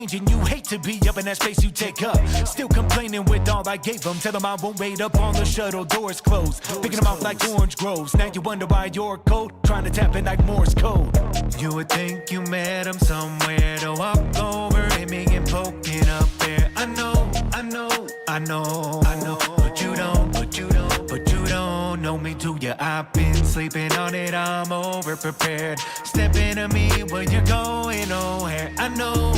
And you hate to be up in that space you take up. Still complaining with all I gave them. Tell them I won't wait up on the shuttle, doors closed. Picking them out like orange groves. Now you wonder why you're cold, trying to tap it like Morse code. You would think you met him somewhere to walk over aiming and poking up there. I know, but you don't know me, do you? I've been sleeping on it, I'm over prepared. Step into me when you're going nowhere. I know,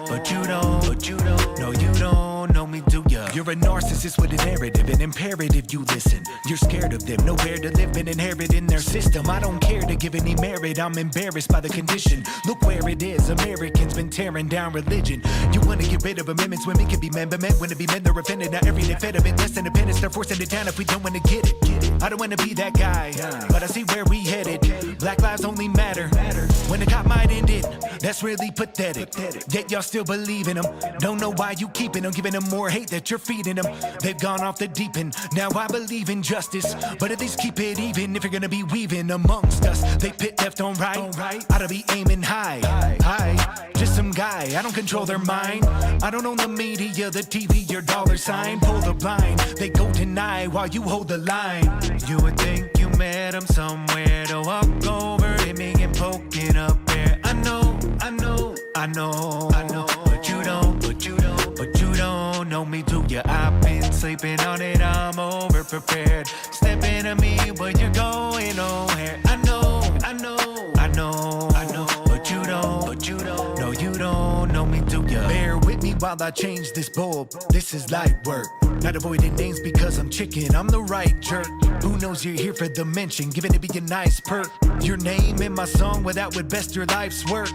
but you don't, no, you don't know me, do ya? You're a narcissist with a narrative, an imperative you listen. You're scared of them, nowhere to live and inherit in their system. I don't care to give any merit, I'm embarrassed by the condition. Look where it is, Americans been tearing down religion. You wanna get rid of amendments, women can be men, but men wanna be men, they're offended. Now every day fed a bit less independence, they're forcing it down if we don't wanna get it. I don't wanna be that guy, but I see where we headed. Black lives only matter when the cop might end it. That's really pathetic, yet y'all still believe in them. Don't know why you keeping them, giving them more hate that you're feeding them. They've gone off the deep end, now I believe in justice, but at least keep it even if you're gonna be weaving amongst us. They pit left on right, ought to be aiming high, just some guy, I don't control their mind. I don't own the media, the TV, your dollar sign. Pull the blind, they go deny while you hold the line. You would think you met him somewhere to walk over aiming and poking up there. I know, but you don't know me, do ya? I've been sleeping on it, I'm over prepared. Step into me when you're going nowhere. I know, but you don't, no, you don't know me, do ya? Bear with me while I change this bulb, this is light work. Not avoiding names because I'm chicken, I'm the right jerk. Who knows you're here for the mention, giving it be a nice perk. Your name in my song, without would best your life's work.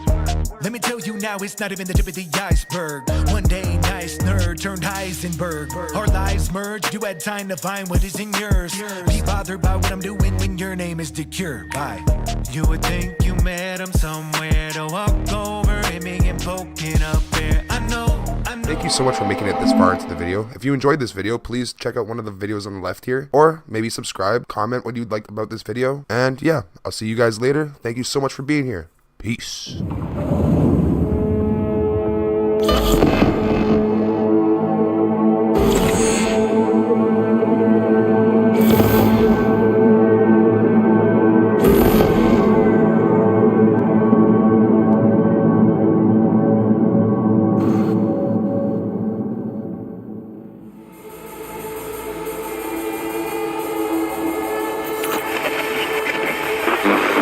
Let me tell you now, it's not even the tip of the iceberg. One day, nice nerd turned Heisenberg. Our lives merged, you had time to find what is in yours. Be bothered by what I'm doing when your name is the cure. Bye. You would think you met him somewhere to walk over aiming and poking up there. I know. Thank you so much for making it this far into the video. If you enjoyed this video, please check out one of the videos on the left here, or maybe subscribe, comment what you'd like about this video, and yeah, I'll see you guys later. Thank you so much for being here. Peace.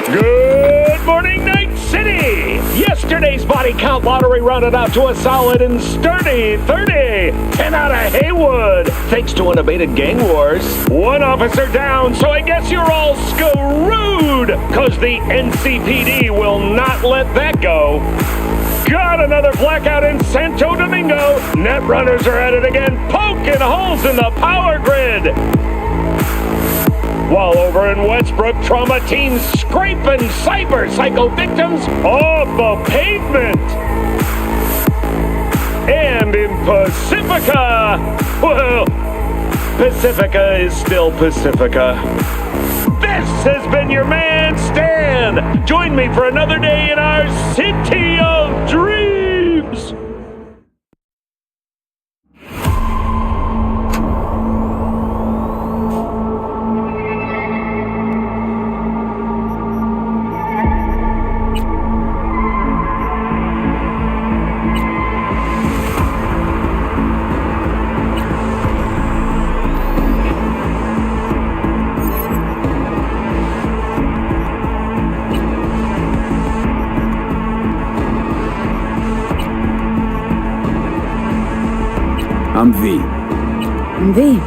Good morning, Night City! Yesterday's body count lottery rounded out to a solid and sturdy 30. 10 out of Haywood, thanks to unabated gang wars. One officer down, so I guess you're all screwed, cause the NCPD will not let that go. Got another blackout in Santo Domingo. Net runners are at it again, poking holes in the power grid. While over in Westbrook, trauma teams scraping cyber psycho victims off the pavement. And in Pacifica, well, Pacifica is still Pacifica. This has been your man, Stan. Join me for another day in our city of dreams. I'm V. I'm V.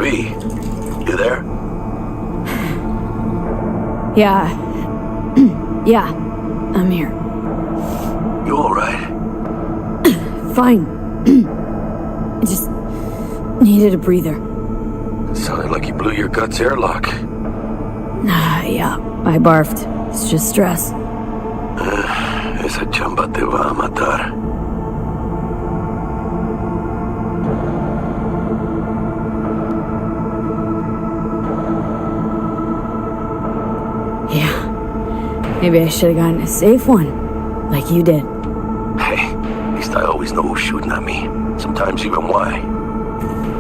V, you there? Yeah. Yeah, I'm here. You alright? Fine. I just needed a breather. Sounded like you blew your guts airlock. Yeah, I barfed. It's just stress. Esa chamba te va a matar. Maybe I should have gotten a safe one, like you did. Hey, at least I always know who's shooting at me. Sometimes even why.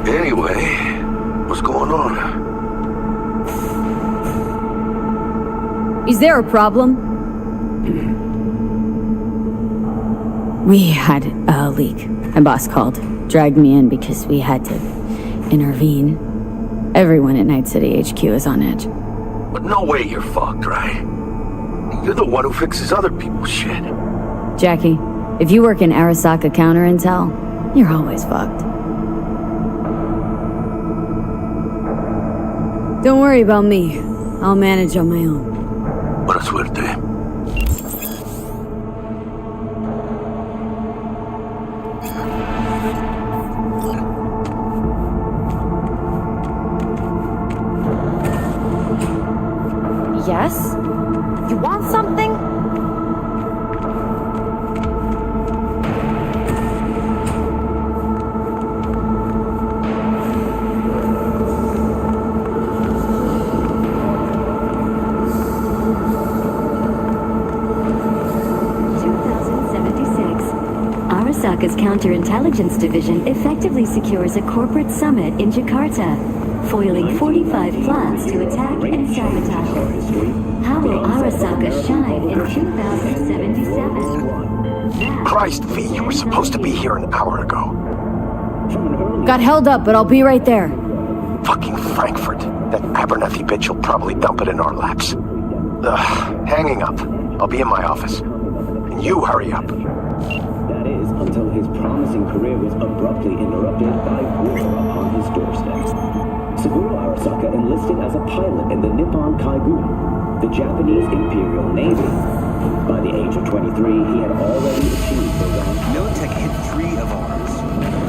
Anyway, what's going on? Is there a problem? We had a leak. My boss called, dragged me in because we had to intervene. Everyone at Night City HQ is on edge. But no way you're fucked, right? You're the one who fixes other people's shit. Jackie, if you work in Arasaka counterintel, you're always fucked. Don't worry about me. I'll manage on my own. Buena suerte. Yes? You want something? Arasaka's counterintelligence division effectively secures a corporate summit in Jakarta, foiling 45 plans to attack and sabotage. How will Arasaka shine in 2077? Christ, V, you were supposed to be here an hour ago. Got held up, but I'll be right there. Fucking Frankfurt. That Abernathy bitch will probably dump it in our laps. Ugh, hanging up. I'll be in my office. And you hurry up. That is, until his promising career was abruptly interrupted by war upon his doorstep. Saburo Arasaka enlisted as a pilot in the Nippon Kaigun, the Japanese Imperial Navy. By the age of 23, he had already achieved the rank. Militech hit 3 of ours.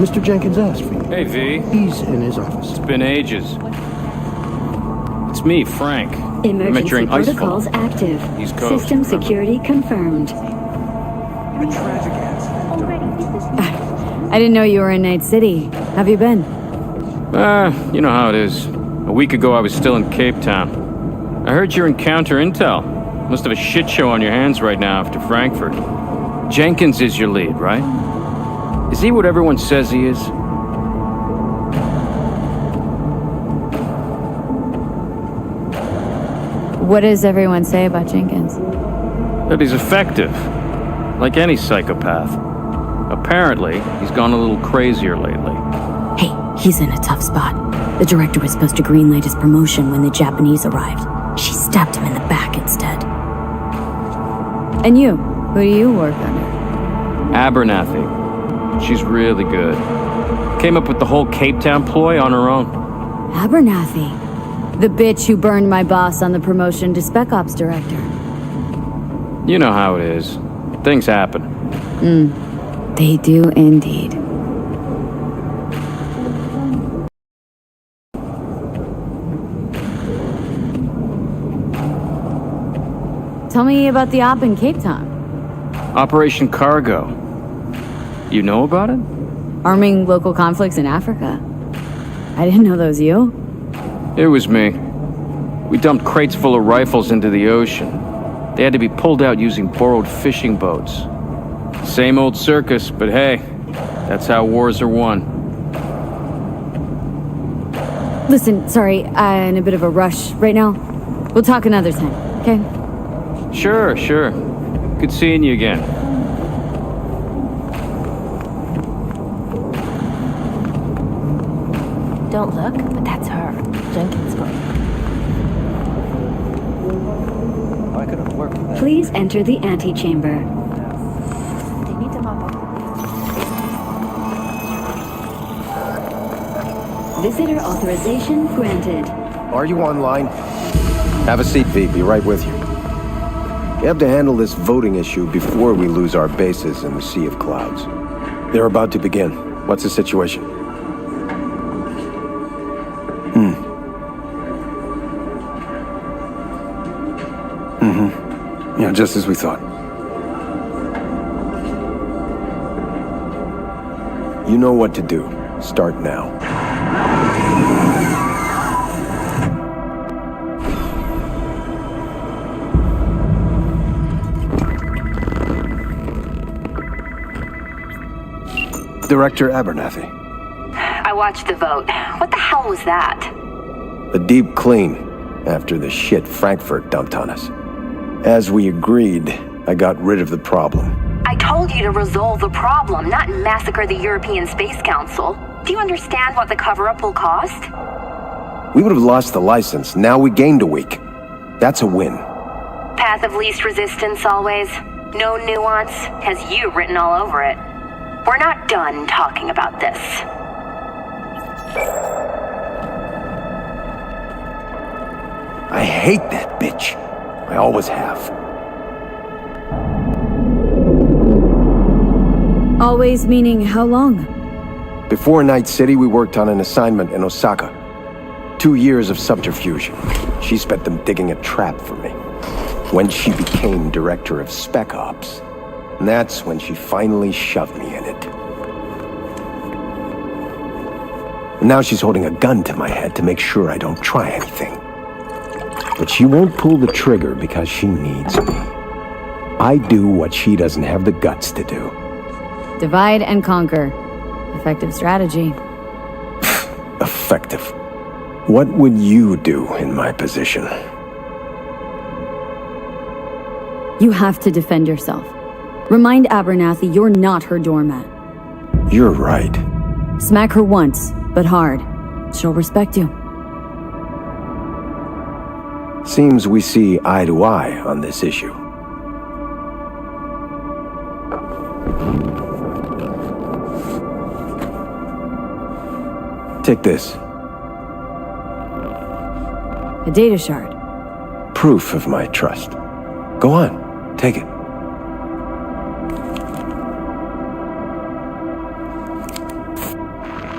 Mr. Jenkins asked for you. Hey, V. He's in his office. It's been ages. It's me, Frank. Emergency protocols active. East Coast. System security confirmed. A tragic accident. I didn't know you were in Night City. Have you been? You know how it is. A week ago, I was still in Cape Town. I heard you're in counter-intel. Must have a shit show on your hands right now after Frankfurt. Jenkins is your lead, right? Is he what everyone says he is? What does everyone say about Jenkins? That he's effective. Like any psychopath. Apparently, he's gone a little crazier lately. Hey, he's in a tough spot. The director was supposed to greenlight his promotion when the Japanese arrived. She stabbed him in the back instead. And you? Who do you work under? Abernathy. She's really good. Came up with the whole Cape Town ploy on her own. Abernathy. The bitch who burned my boss on the promotion to Spec Ops Director. You know how it is. Things happen. They do indeed. Tell me about the op in Cape Town. Operation Cargo. You know about it? Arming local conflicts in Africa. I didn't know that was you. It was me. We dumped crates full of rifles into the ocean. They had to be pulled out using borrowed fishing boats. Same old circus, but hey, that's how wars are won. Listen, sorry, I'm in a bit of a rush right now. We'll talk another time, okay? Sure. Good seeing you again. Don't look, but that's her. Jenkins going. I could have worked with that. Please enter the antechamber. They need to mop up. Visitor authorization granted. Are you online? Have a seat, V. Be right with you. We have to handle this voting issue before we lose our bases in the sea of clouds. They're about to begin. What's the situation? Yeah, just as we thought. You know what to do. Start now. Director Abernathy. I watched the vote. What the hell was that? A deep clean after the shit Frankfurt dumped on us. As we agreed, I got rid of the problem. I told you to resolve the problem, not massacre the European Space Council. Do you understand what the cover-up will cost? We would have lost the license. Now we gained a week. That's a win. Path of least resistance always. No nuance. Has you written all over it. We're not done talking about this. I hate that bitch. I always have. Always meaning how long? Before Night City, we worked on an assignment in Osaka. 2 years of subterfuge. She spent them digging a trap for me. When she became director of Spec Ops, that's when she finally shoved me in it. Now she's holding a gun to my head to make sure I don't try anything. But she won't pull the trigger because she needs me. I do what she doesn't have the guts to do. Divide and conquer. Effective strategy. Effective. What would you do in my position? You have to defend yourself. Remind Abernathy you're not her doormat. You're right. Smack her once, but hard. She'll respect you. Seems we see eye to eye on this issue. Take this. A data shard. Proof of my trust. Go on, take it.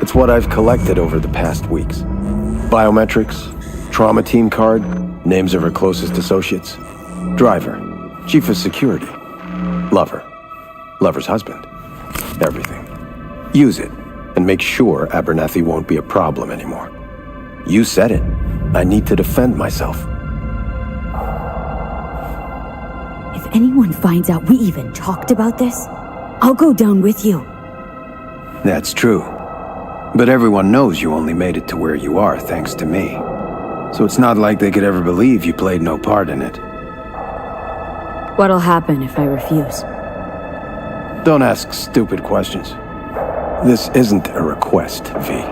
It's what I've collected over the past weeks. Biometrics, trauma team card, names of her closest associates, driver, chief of security, lover, lover's husband, everything. Use it, and make sure Abernathy won't be a problem anymore. You said it. I need to defend myself. If anyone finds out we even talked about this, I'll go down with you. That's true. But everyone knows you only made it to where you are thanks to me. So it's not like they could ever believe you played no part in it. What'll happen if I refuse? Don't ask stupid questions. This isn't a request, V.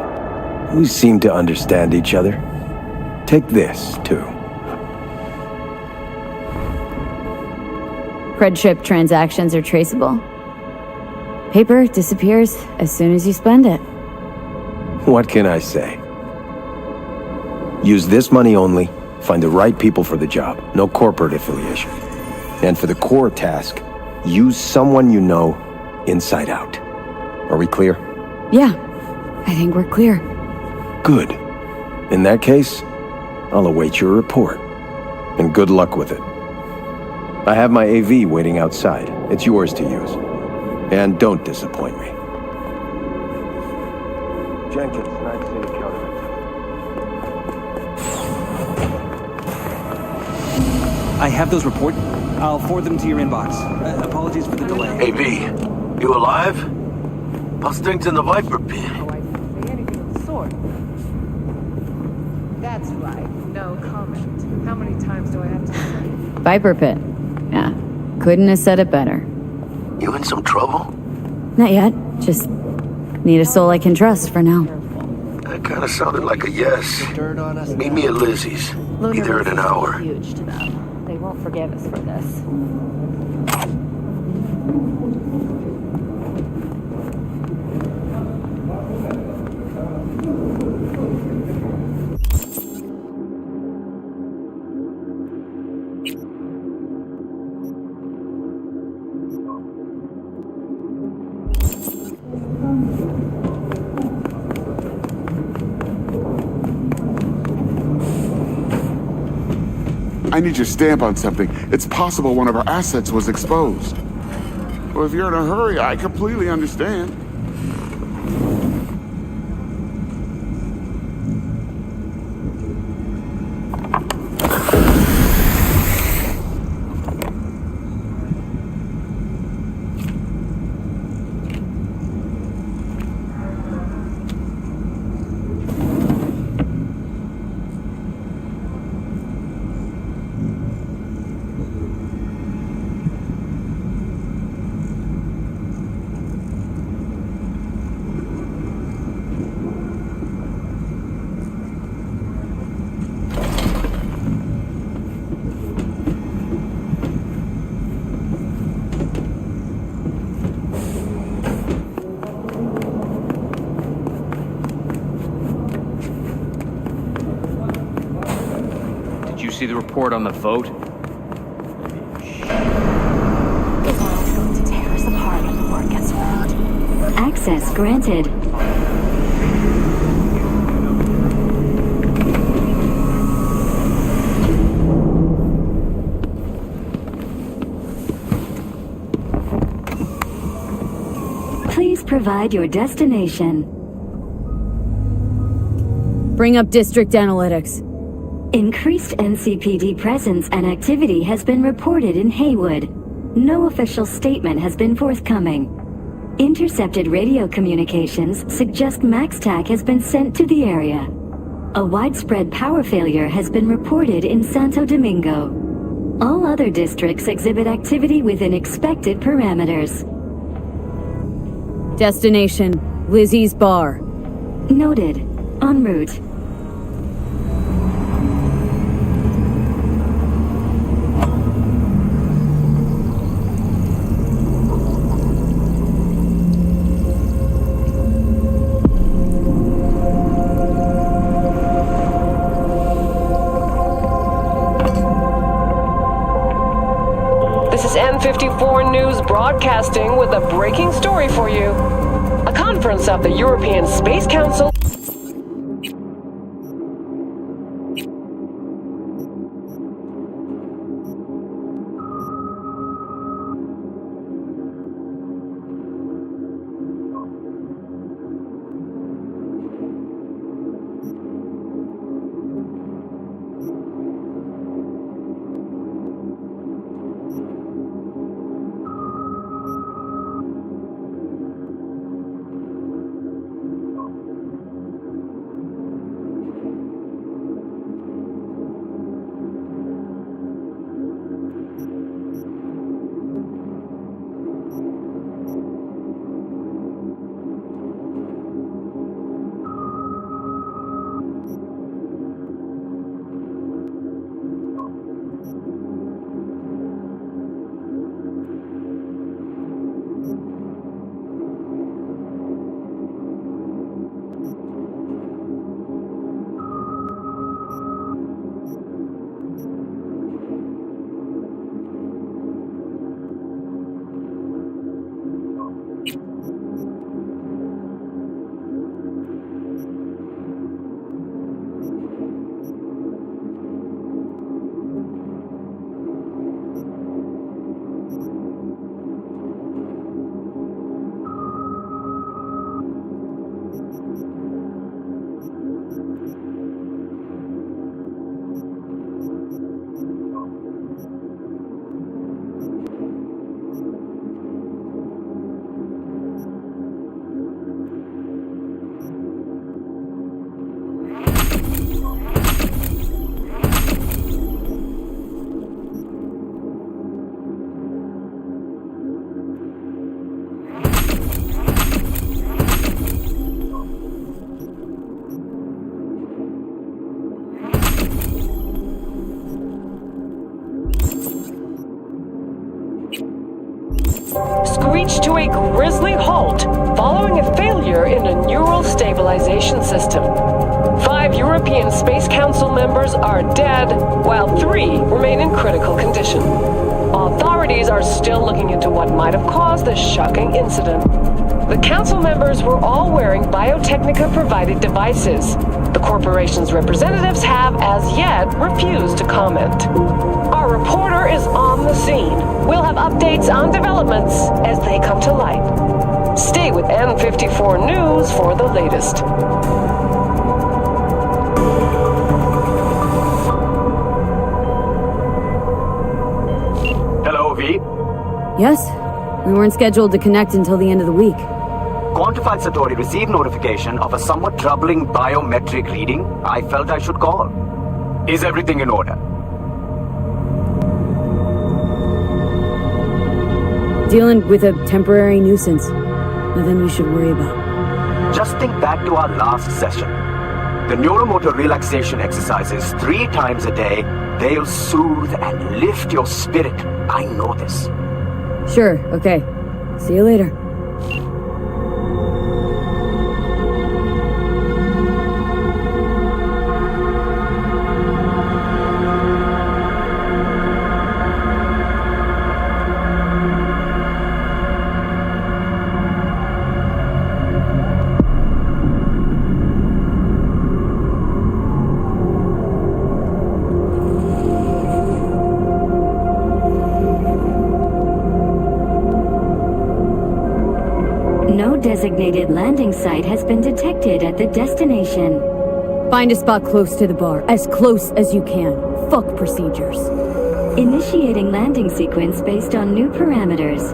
We seem to understand each other. Take this, too. Cred chip transactions are traceable. Paper disappears as soon as you spend it. What can I say? Use this money only, find the right people for the job, no corporate affiliation. And for the core task, use someone you know inside out. Are we clear? Yeah, I think we're clear. Good. In that case, I'll await your report. And good luck with it. I have my AV waiting outside. It's yours to use. And don't disappoint me. Jenkins, Night City Counter. I have those reports. I'll forward them to your inbox. Apologies for the delay. Hey, V. You alive? How's things in the Viper pit? Oh, I didn't say anything of the sort. That's right. No comment. How many times do I have to say? Viper pit. Yeah, couldn't have said it better. You in some trouble? Not yet. Just need a soul I can trust for now. That kind of sounded like a yes. Meet me at Lizzie's. Be there in an hour. Huge to them. They won't forgive us for this. I need your stamp on something. It's possible one of our assets was exposed. Well, if you're in a hurry, I completely understand. see the report on the vote? The world's going to tear us apart when the word gets around. Access granted. Please provide your destination. Bring up district analytics. Increased NCPD presence and activity has been reported in Haywood. No official statement has been forthcoming. Intercepted radio communications suggest MaxTac has been sent to the area. A widespread power failure has been reported in Santo Domingo. All other districts exhibit activity within expected parameters. Destination, Lizzie's Bar. Noted. En route. This is N54 News broadcasting with a breaking story for you. A conference of the European Space Council screeched to a grisly halt following a failure in a neural stabilization system. 5 European Space Council members are dead, while 3 remain in critical condition. Authorities are still looking into what might have caused this shocking incident. The council members were all wearing Biotechnica-provided devices. The corporation's representatives have, as yet, refused to comment. Our reporter is on the scene. We'll have updates on developments as they come to light. Stay with N54 News for the latest. Hello, V. Yes? We weren't scheduled to connect until the end of the week. Quantified Satori received notification of a somewhat troubling biometric reading. I felt I should call. Is everything in order? Dealing with a temporary nuisance. Nothing you should worry about. Just think back to our last session. The neuromotor relaxation exercises 3 times a day. They'll soothe and lift your spirit. I know this. Sure, okay. See you later. No designated landing site has been detected at the destination. Find a spot close to the bar, as close as you can. Fuck procedures. Initiating landing sequence based on new parameters.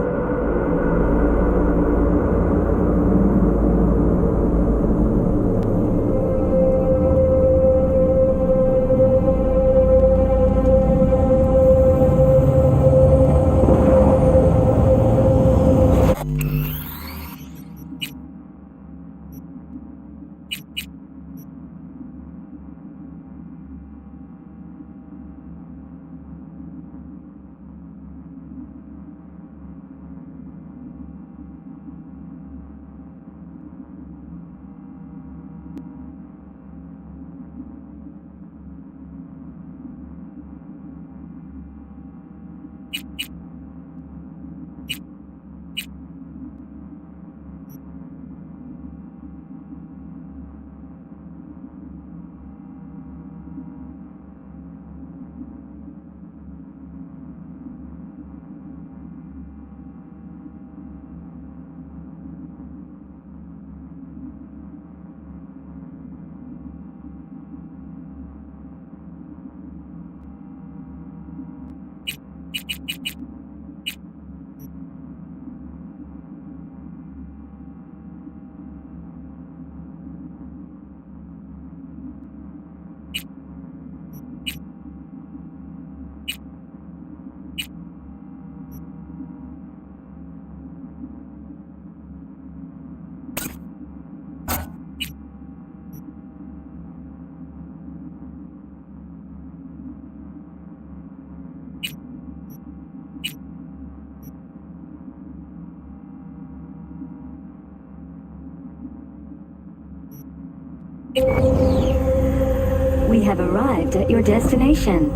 We have arrived at your destination.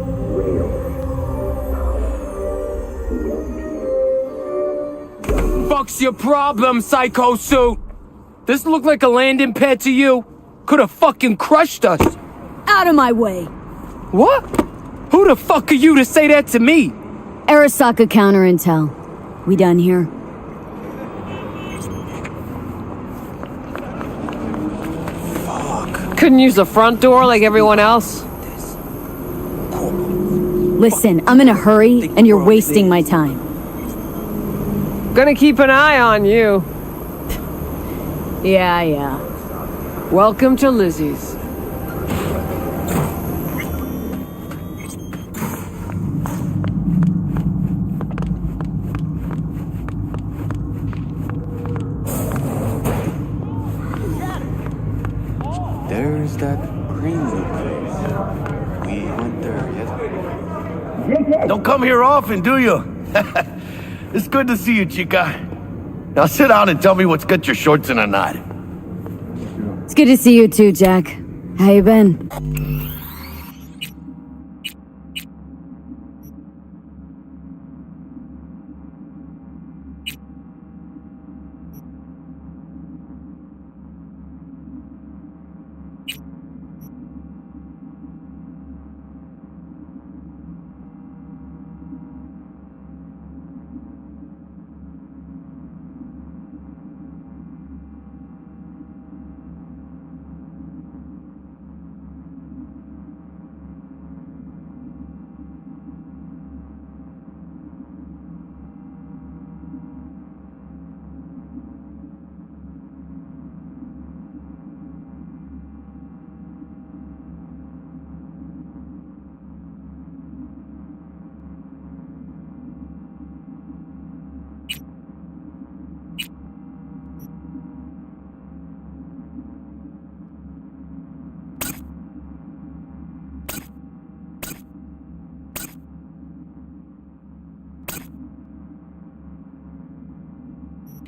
Fuck's your problem, Psycho Suit? This look like a landing pad to you? Could've fucking crushed us. Out of my way! What? Who the fuck are you to say that to me? Arasaka counter intel. We done here? Couldn't use the front door like everyone else? Listen, I'm in a hurry, and you're wasting my time. Gonna keep an eye on you. Yeah. Welcome to Lizzie's. There's that crazy place. We went there yesterday. Don't come here often, do you? It's good to see you, chica. Now sit down and tell me what's got your shorts in a knot. It's good to see you too, Jack. How you been?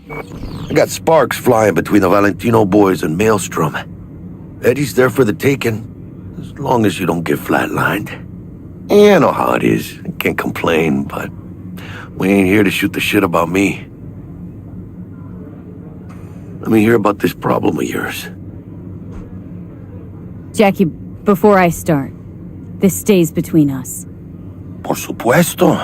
I got sparks flying between the Valentino boys and Maelstrom. Eddie's there for the taking, as long as you don't get flatlined. Yeah, I know how it is. I can't complain, but we ain't here to shoot the shit about me. Let me hear about this problem of yours. Jackie, before I start, this stays between us. Por supuesto.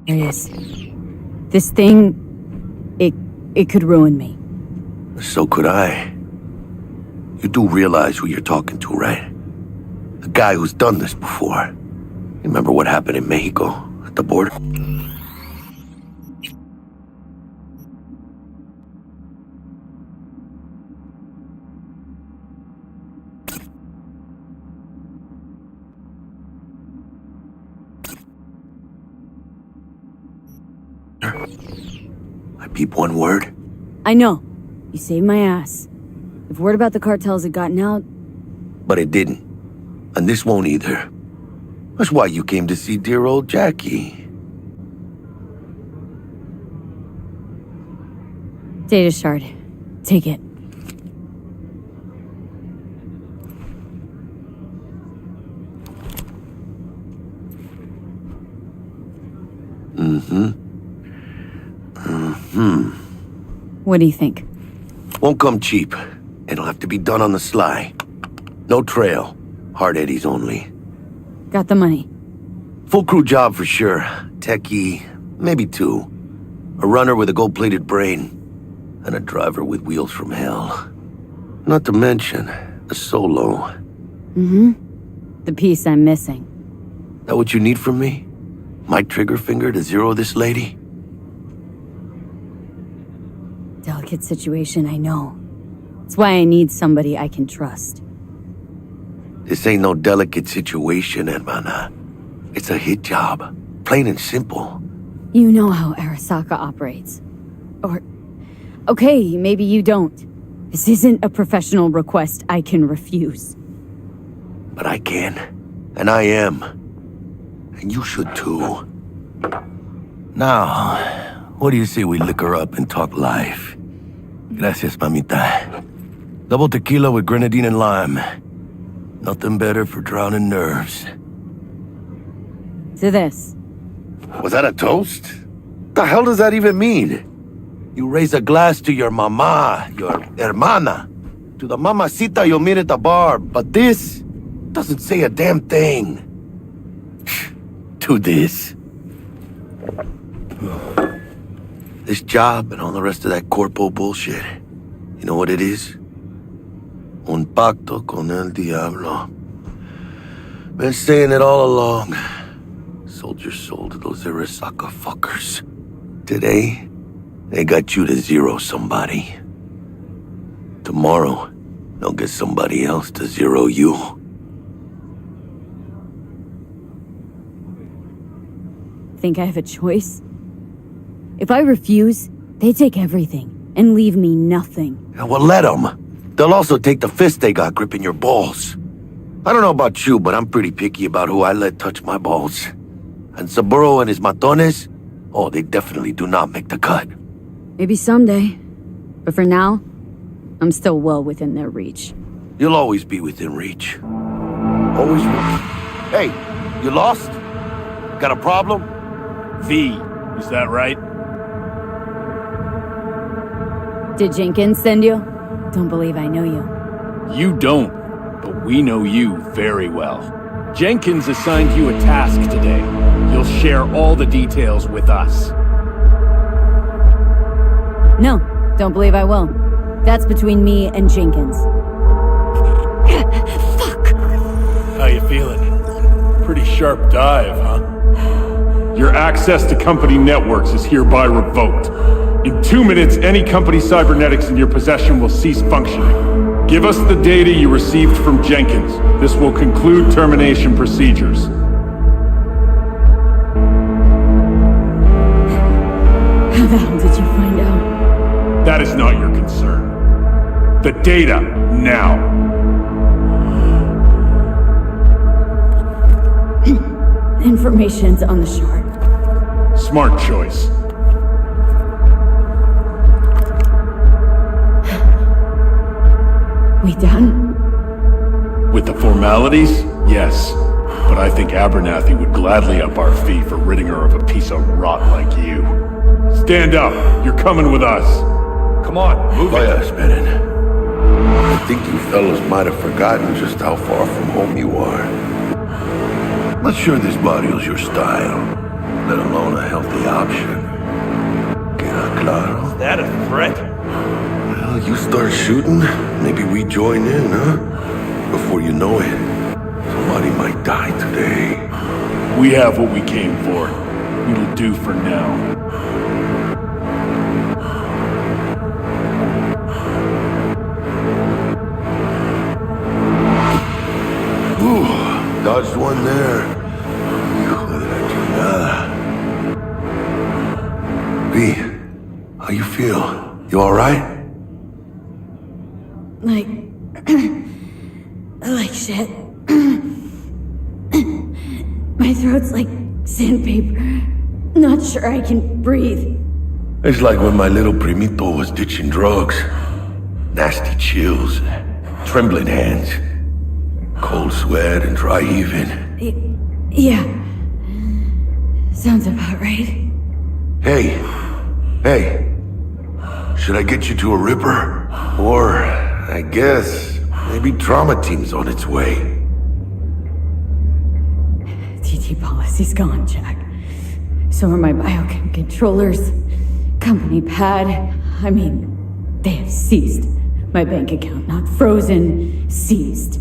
It is. This thing, it could ruin me. So could I. You do realize who you're talking to, right? A guy who's done this before. Remember what happened in Mexico, at the border? I peep one word. I know. You saved my ass. If word about the cartels had gotten out... But it didn't. And this won't either. That's why you came to see dear old Jackie. Data shard. Take it. What do you think? Won't come cheap. It'll have to be done on the sly. No trail. Hard eddies only. Got the money. Full crew job for sure. Techie, maybe two. A runner with a gold-plated brain. And a driver with wheels from hell. Not to mention, a solo. Mm-hmm. The piece I'm missing. That what you need from me? My trigger finger to zero this lady? Delicate situation, I know. That's why I need somebody I can trust. This ain't no delicate situation, hermana. It's a hit job. Plain and simple. You know how Arasaka operates. Or... okay, maybe you don't. This isn't a professional request I can refuse. But I can. And I am. And you should too. Now, what do you say we liquor up and talk life? Gracias, mamita. Double tequila with grenadine and lime. Nothing better for drowning nerves. To this. Was that a toast? The hell does that even mean? You raise a glass to your mama, your hermana, to the mamacita you'll meet at the bar, but this doesn't say a damn thing. To this. This job and all the rest of that CORPO bullshit. You know what it is? Un pacto con el diablo. Been saying it all along. Sold your soul to those Arasaka fuckers. Today, they got you to zero somebody. Tomorrow, they'll get somebody else to zero you. Think I have a choice? If I refuse, they take everything and leave me nothing. Yeah, well, let them. They'll also take the fist they got gripping your balls. I don't know about you, but I'm pretty picky about who I let touch my balls. And Saburo and his matones, oh, they definitely do not make the cut. Maybe someday. But for now, I'm still well within their reach. You'll always be within reach. Always reach. Hey, you lost? Got a problem? V, is that right? Did Jenkins send you? Don't believe I know you. You don't, but we know you very well. Jenkins assigned you a task today. You'll share all the details with us. No, don't believe I will. That's between me and Jenkins. Fuck! How you feeling? Pretty sharp dive, huh? Your access to company networks is hereby revoked. In 2 minutes, any company cybernetics in your possession will cease functioning. Give us the data you received from Jenkins. This will conclude termination procedures. How the hell did you find out? That is not your concern. The data, now. Information's on the shard. Smart choice. We done? With the formalities, yes. But I think Abernathy would gladly up our fee for ridding her of a piece of rot like you. Stand up. You're coming with us. Come on, move it. Vaya, esperen. I think you fellas might have forgotten just how far from home you are. Not sure this barrio's your style. let alone a healthy option. Queda claro? Is that a threat? Well, you start shooting, maybe we join in, huh? Before you know it, somebody might die today. We have what we came for. It'll do for now. Ooh, dodged one there. Hijo de la chingada. V, how you feel? You alright? Like shit. My throat's like sandpaper. Not sure I can breathe. It's like when my little primito was ditching drugs. Nasty chills, trembling hands, cold sweat and dry heaving. Yeah. Sounds about right. Hey, should I get you to a Ripper? Or, I guess, maybe trauma team's on its way. TT policy's gone, Jack. So are my biochem controllers, company pad. I mean, they have seized. My bank account, not frozen, seized.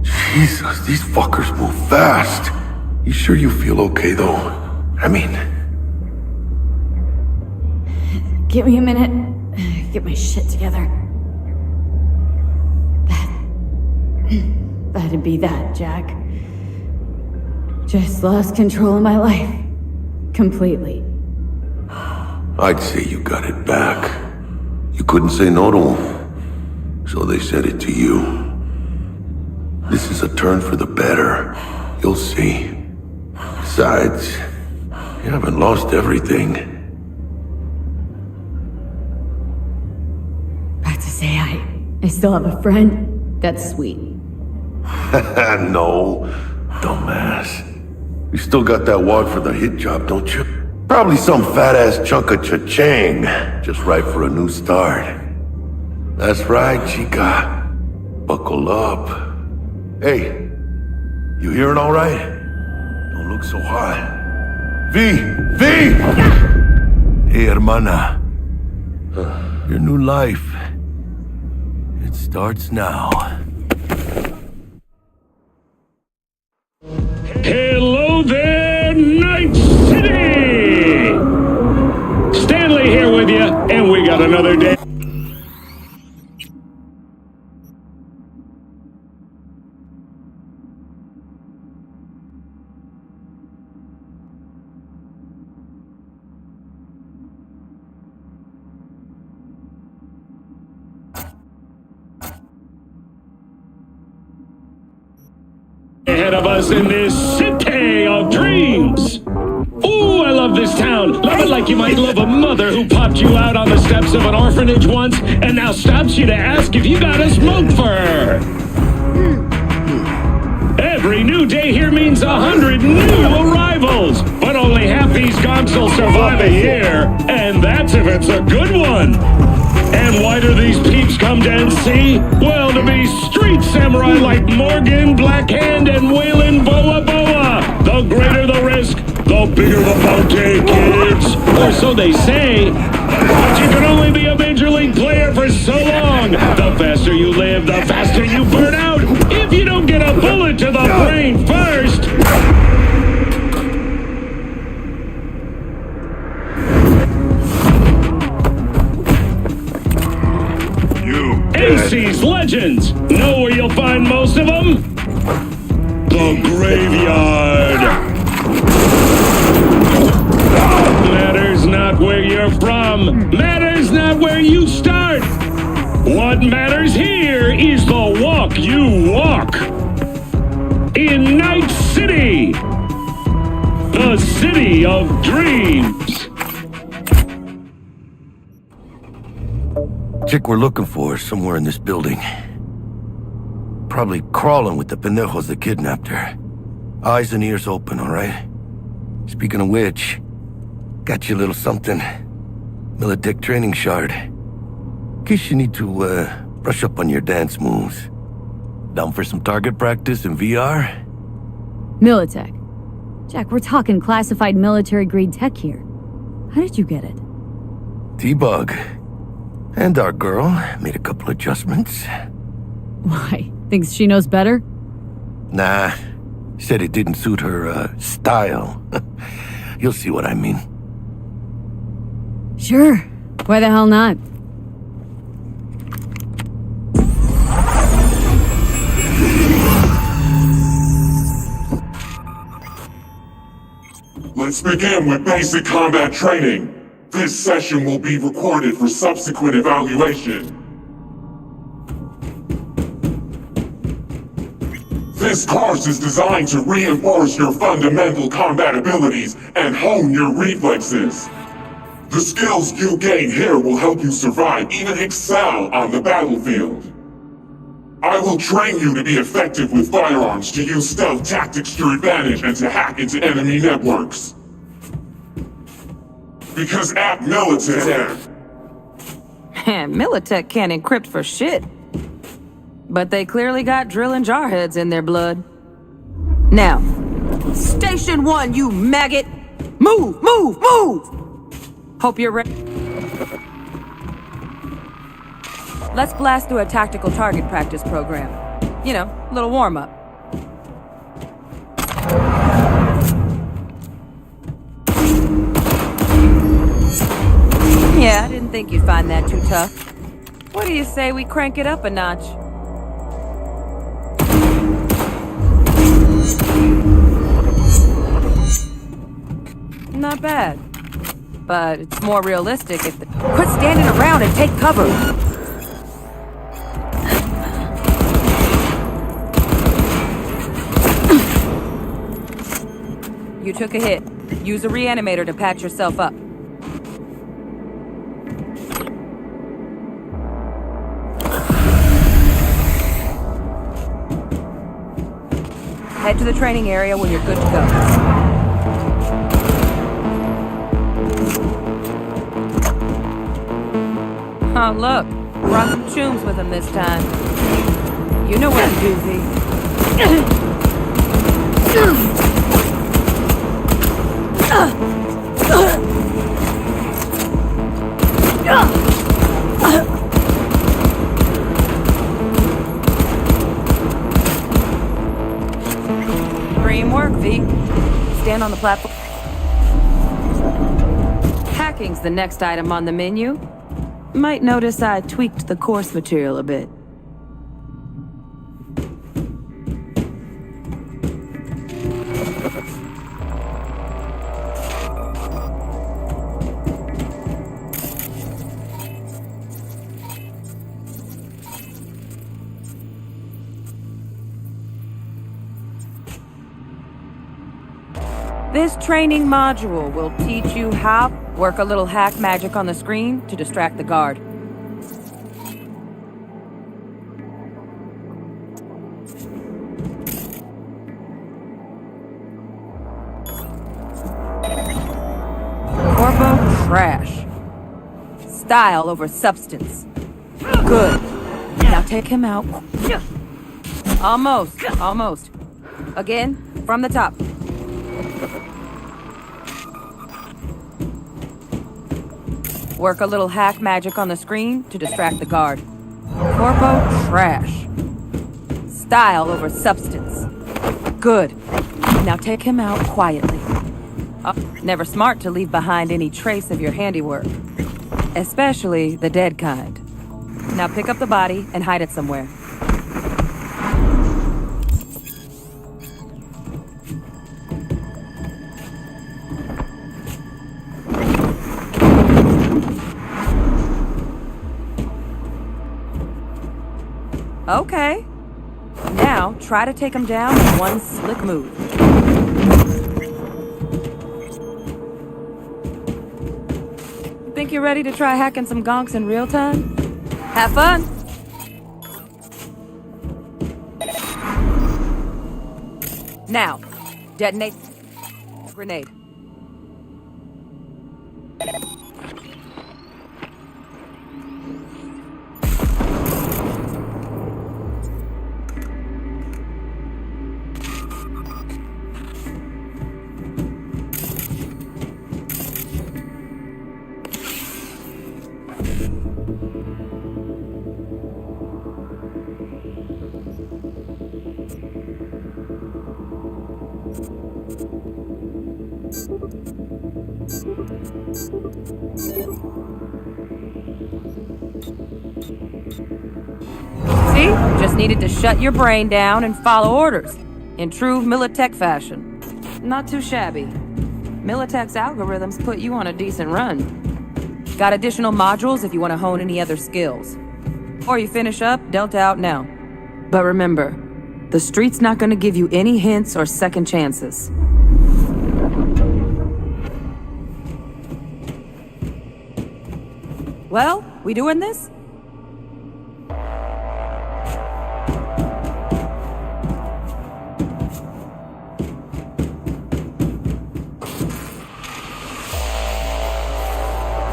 Jesus, these fuckers move fast. You sure you feel okay, though? I mean... Give me a minute. Get my shit together. That'd be that, Jack. Just lost control of my life. Completely. I'd say you got it back. You couldn't say no to them. So they said it to you. This is a turn for the better. You'll see. Besides, you haven't lost everything. About to say I still have a friend. That's sweet. No, dumbass. You still got that wad for the hit job, don't you? Probably some fat-ass chunk of cha-ching. Just right for a new start. That's right, chica. Buckle up. Hey, you hearing all right? Don't look so hot. V! Hey, hermana. Your new life. It starts now. Hello there, Night City! Stanley here with you, and we got another day. Ahead of us in this city of dreams. Ooh, I love this town. Love it like you might love a mother who popped you out on the steps of an orphanage once and now stops you to ask if you got a smoke for her. Every new day here means 100 new arrivals, but only half these gonks will survive a year, and that's if it's a good one. And why do these peeps come to NC? Well, to be street samurai like Morgan, Blackhand, and Waylon Boa Boa. The greater the risk, the bigger the bounty, kids. Or so they say. But you can only be a major league player for so long. The faster you live, the faster you burn out. If you don't get a bullet to the brain first. NC's legends! Know where you'll find most of them? The graveyard! Matters not where you're from. Matters not where you start. What matters here is the walk you walk. In Night City! The city of dreams! Chick we're looking for is somewhere in this building. Probably crawling with the pendejos that kidnapped her. Eyes and ears open, alright? Speaking of which, got you a little something. Militech training shard. In case you need to, brush up on your dance moves. Down for some target practice in VR? Militech. Jack, we're talking classified military-grade tech here. How did you get it? T-Bug. And our girl made a couple adjustments. Why? Thinks she knows better? Nah. Said it didn't suit her, style. You'll see what I mean. Sure. Why the hell not? Let's begin with basic combat training. This session will be recorded for subsequent evaluation. This course is designed to reinforce your fundamental combat abilities and hone your reflexes. The skills you gain here will help you survive, even excel on the battlefield. I will train you to be effective with firearms, to use stealth tactics to your advantage, and to hack into enemy networks. Because at Militech... Man, Militech can't encrypt for shit. But they clearly got drill and jarheads in their blood. Now, Station 1, you maggot! Move, move, move! Hope you're ready. Let's blast through a tactical target practice program. You know, a little warm-up. Yeah, I didn't think you'd find that too tough. What do you say we crank it up a notch? Not bad. But it's more realistic if the... Quit standing around and take cover! You took a hit. Use a reanimator to patch yourself up. Head to the training area when you're good to go. Oh, look. Brought some chooms with him this time. You know what to do, V. 3 more, V. Stand on the platform. Hacking's the next item on the menu. Might notice I tweaked the course material a bit. This training module will teach you how to work a little hack magic on the screen to distract the guard. CORPO trash. Style over substance. Good. Now take him out. Almost. Almost. Again, from the top. Work a little hack magic on the screen to distract the guard. CORPO trash. Style over substance. Good. Now take him out quietly. Never smart to leave behind any trace of your handiwork. Especially the dead kind. Now pick up the body and hide it somewhere. Okay. Now, try to take him down in one slick move. Think you're ready to try hacking some gonks in real time? Have fun! Now, detonate grenade. Just needed to shut your brain down and follow orders. In true Militech fashion. Not too shabby. Militech's algorithms put you on a decent run. Got additional modules if you want to hone any other skills. Or you finish up, Delta out now. But remember, the street's not gonna give you any hints or second chances. Well, we doing this?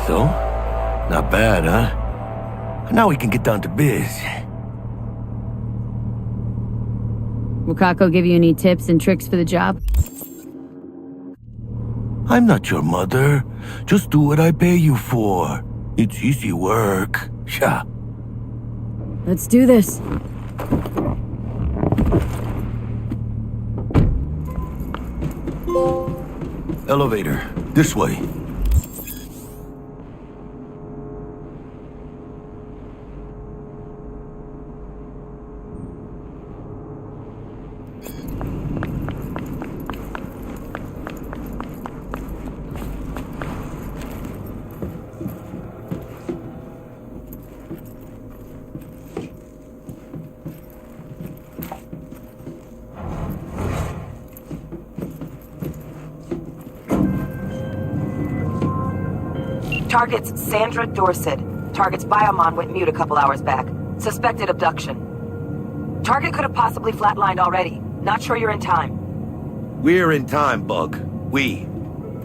So? Not bad, huh? Now we can get down to biz. Will Kako give you any tips and tricks for the job? I'm not your mother. Just do what I pay you for. It's easy work. Yeah. Let's do this. Elevator. This way. Target's Sandra Dorset. Target's biomon went mute a couple hours back. Suspected abduction. Target could have possibly flatlined already. Not sure you're in time. We're in time, Bug. We.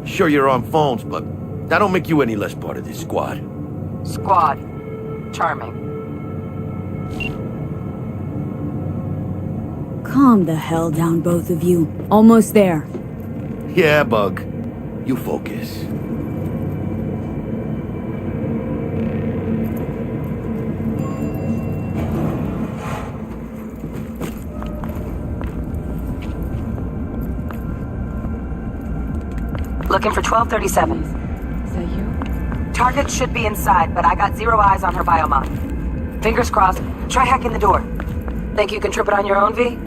Sure you're on phones, but that don't make you any less part of this squad. Squad. Charming. Calm the hell down, both of you. Almost there. Yeah, Bug. You focus. Looking for 1237. Is that you? Target should be inside, but I got zero eyes on her biomon. Fingers crossed. Try hacking the door. Think you can trip it on your own, V?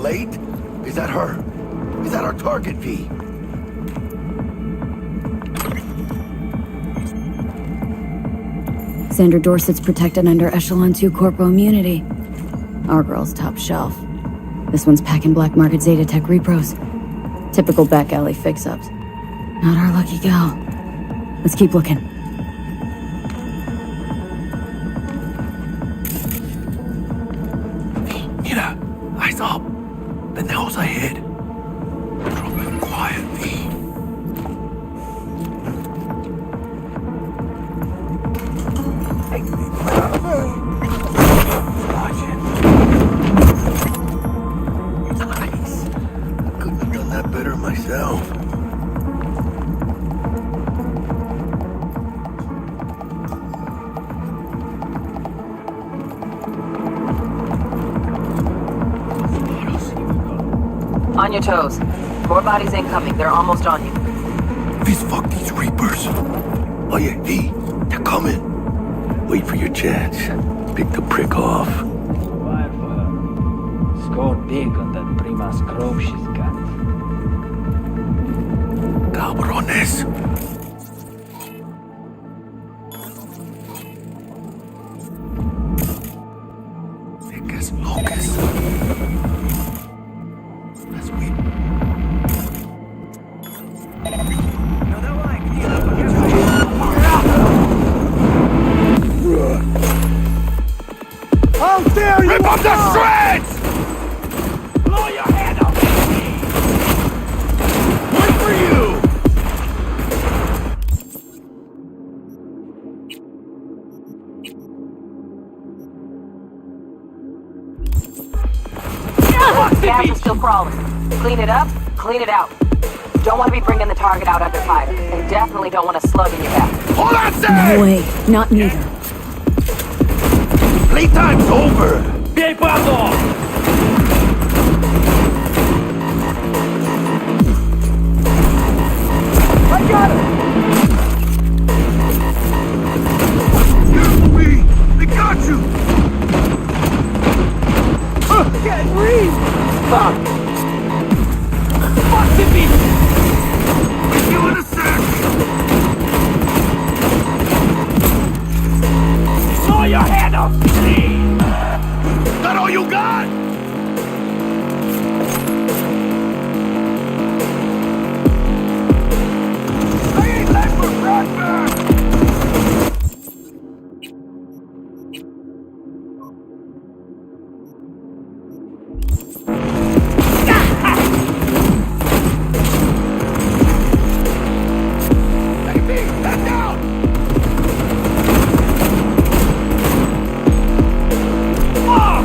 Late? Is that her? Is that our target, V? Sandra Dorset's protected under Echelon 2 Corpo immunity. Our girl's top shelf. This one's packing black market Zeta Tech repros. Typical back alley fix-ups. Not our lucky gal. Let's keep looking. Mira, eyes up. The nose ahead. Drop it quiet, V. Nice. Couldn't have done that better myself. On your toes. More bodies incoming. They're almost on you. Please fuck these Reapers. Oh yeah, V, they're coming. Wait for your chance. Pick the prick off. Scored big on that Primas Grove she's got. Cabrones. Ficus locus. How dare you! Rip up the shreds! Blow your head off! Wait for you! Gas is still crawling. Clean it up, clean it out. Don't want to be bringing the target out under fire, and definitely don't want a slug in your back. Hold on, No Sam! way. Not neither. Playtime's over! Bej pato! I got it! Careful, B! They got you! Can't breathe! Fuck! Fucking me! With you in a sec! Saw your hand off me! That all you got? I ain't left for breakfast! Hey, B, head down! Fuck!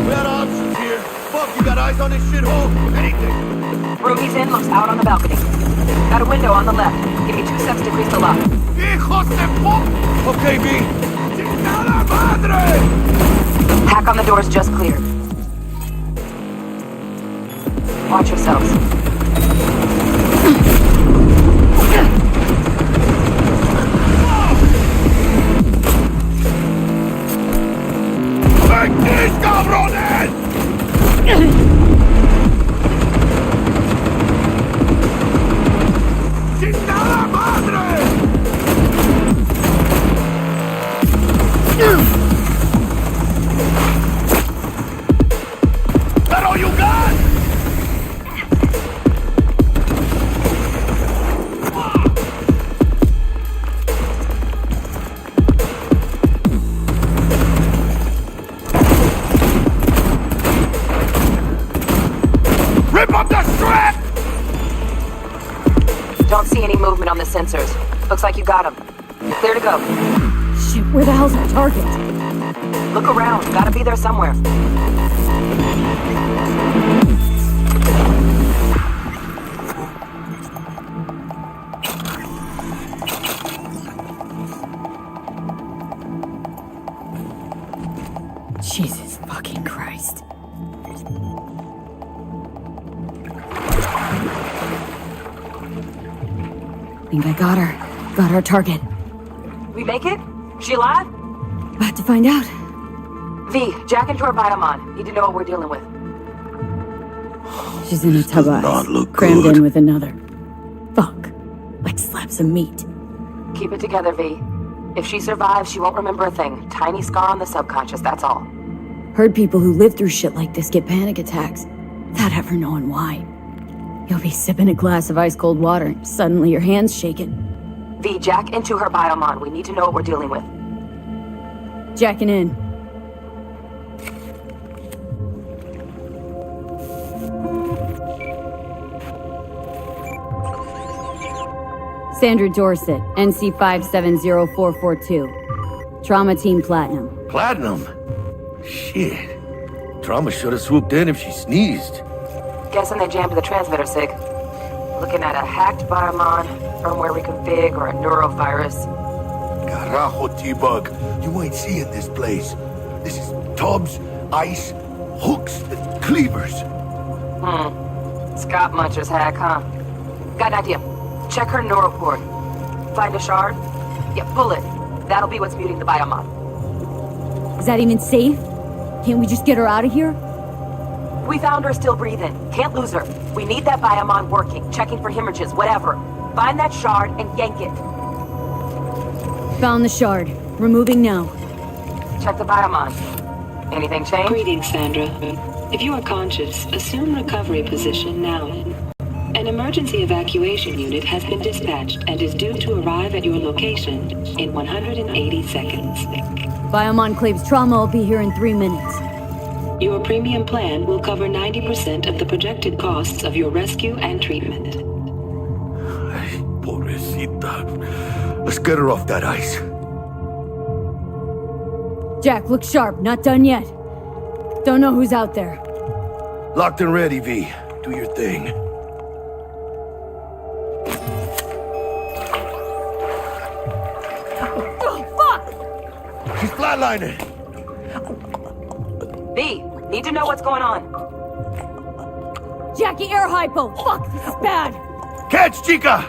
We got options here. Fuck, you got eyes on this shithole? Anything. Room he's in looks out on the balcony. Got a window on the left. Give me 2 seconds to grease the lock. ¡Hijos de puta! Okay, B. ¡Chingada madre! Hack on the door's just cleared. Watch yourselves. ¡Venís, cabrones! ¡Chingada madre! That all you got? Rip up the strap! Don't see any movement on the sensors. Looks like you got him. You're clear to go. Shit, where the hell's our target? Look around. Gotta be there somewhere. Jesus fucking Christ. Think I got her. Got our target. We make it? She alive? About to find out. V, jack into her biomon. Need to know what we're dealing with. She's in a tub of not ice, look crammed good. in with another. Fuck. Like slabs of meat. Keep it together, V. If she survives, she won't remember a thing. Tiny scar on the subconscious, that's all. Heard people who live through shit like this get panic attacks without ever knowing why. You'll be sipping a glass of ice-cold water and suddenly your hand's shaking. V, jack into her biomon. We need to know what we're dealing with. Jacking in. Sandra Dorset, NC 570442. Trauma Team Platinum. Platinum? Shit. Trauma should have swooped in if she sneezed. Guessing they jammed the transmitter, Sig. Looking at a hacked biomon, firmware reconfig, or a neurovirus. Carajo, T-Bug. You ain't seeing this place. This is tubs, ice, hooks, and cleavers. Scott Muncher's hack, huh? Got an idea. Check her neural cord. Find a shard? Yeah, pull it. That'll be what's muting the biomon. Is that even safe? Can't we just get her out of here? We found her still breathing. Can't lose her. We need that biomon working, checking for hemorrhages, whatever. Find that shard and yank it. Found the shard. Removing now. Check the biomon. Anything change? Greetings, Sandra. If you are conscious, assume recovery position now. An emergency evacuation unit has been dispatched and is due to arrive at your location in 180 seconds. Biomon claims trauma will be here in 3 minutes. Your premium plan will cover 90% of the projected costs of your rescue and treatment. Pobrecita. Let's get her off that ice. Jack, look sharp. Not done yet. Don't know who's out there. Locked and ready, V. Do your thing. flatlining. V, need to know what's going on. Jackie, air hypo! Fuck, this is bad! Catch, Chica!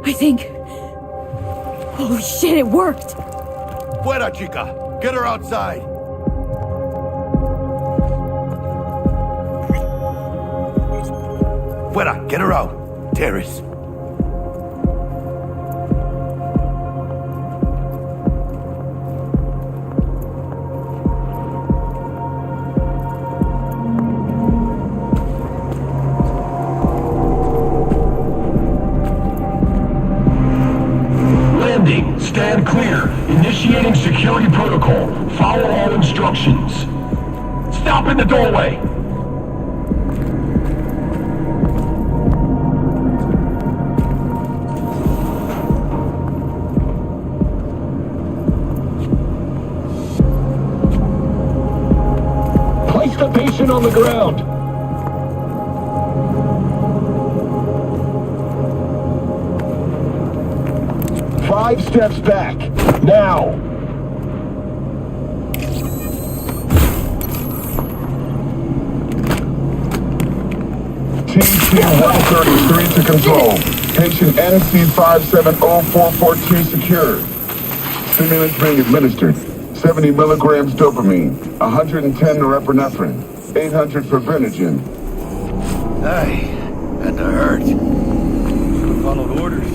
I think... Oh shit, it worked! Fuera, Chica! Get her outside! Fuera, get her out! Terrace. Stand clear. Initiating security protocol. Follow all instructions. Stop in the doorway. Place the patient on the ground. Five steps back. Now. TC-133 to control. Patient NC570442 secured. Stimulants being administered. 70 milligrams dopamine. 110 norepinephrine. 800 for Venogen. Hey, had to hurt. Followed orders.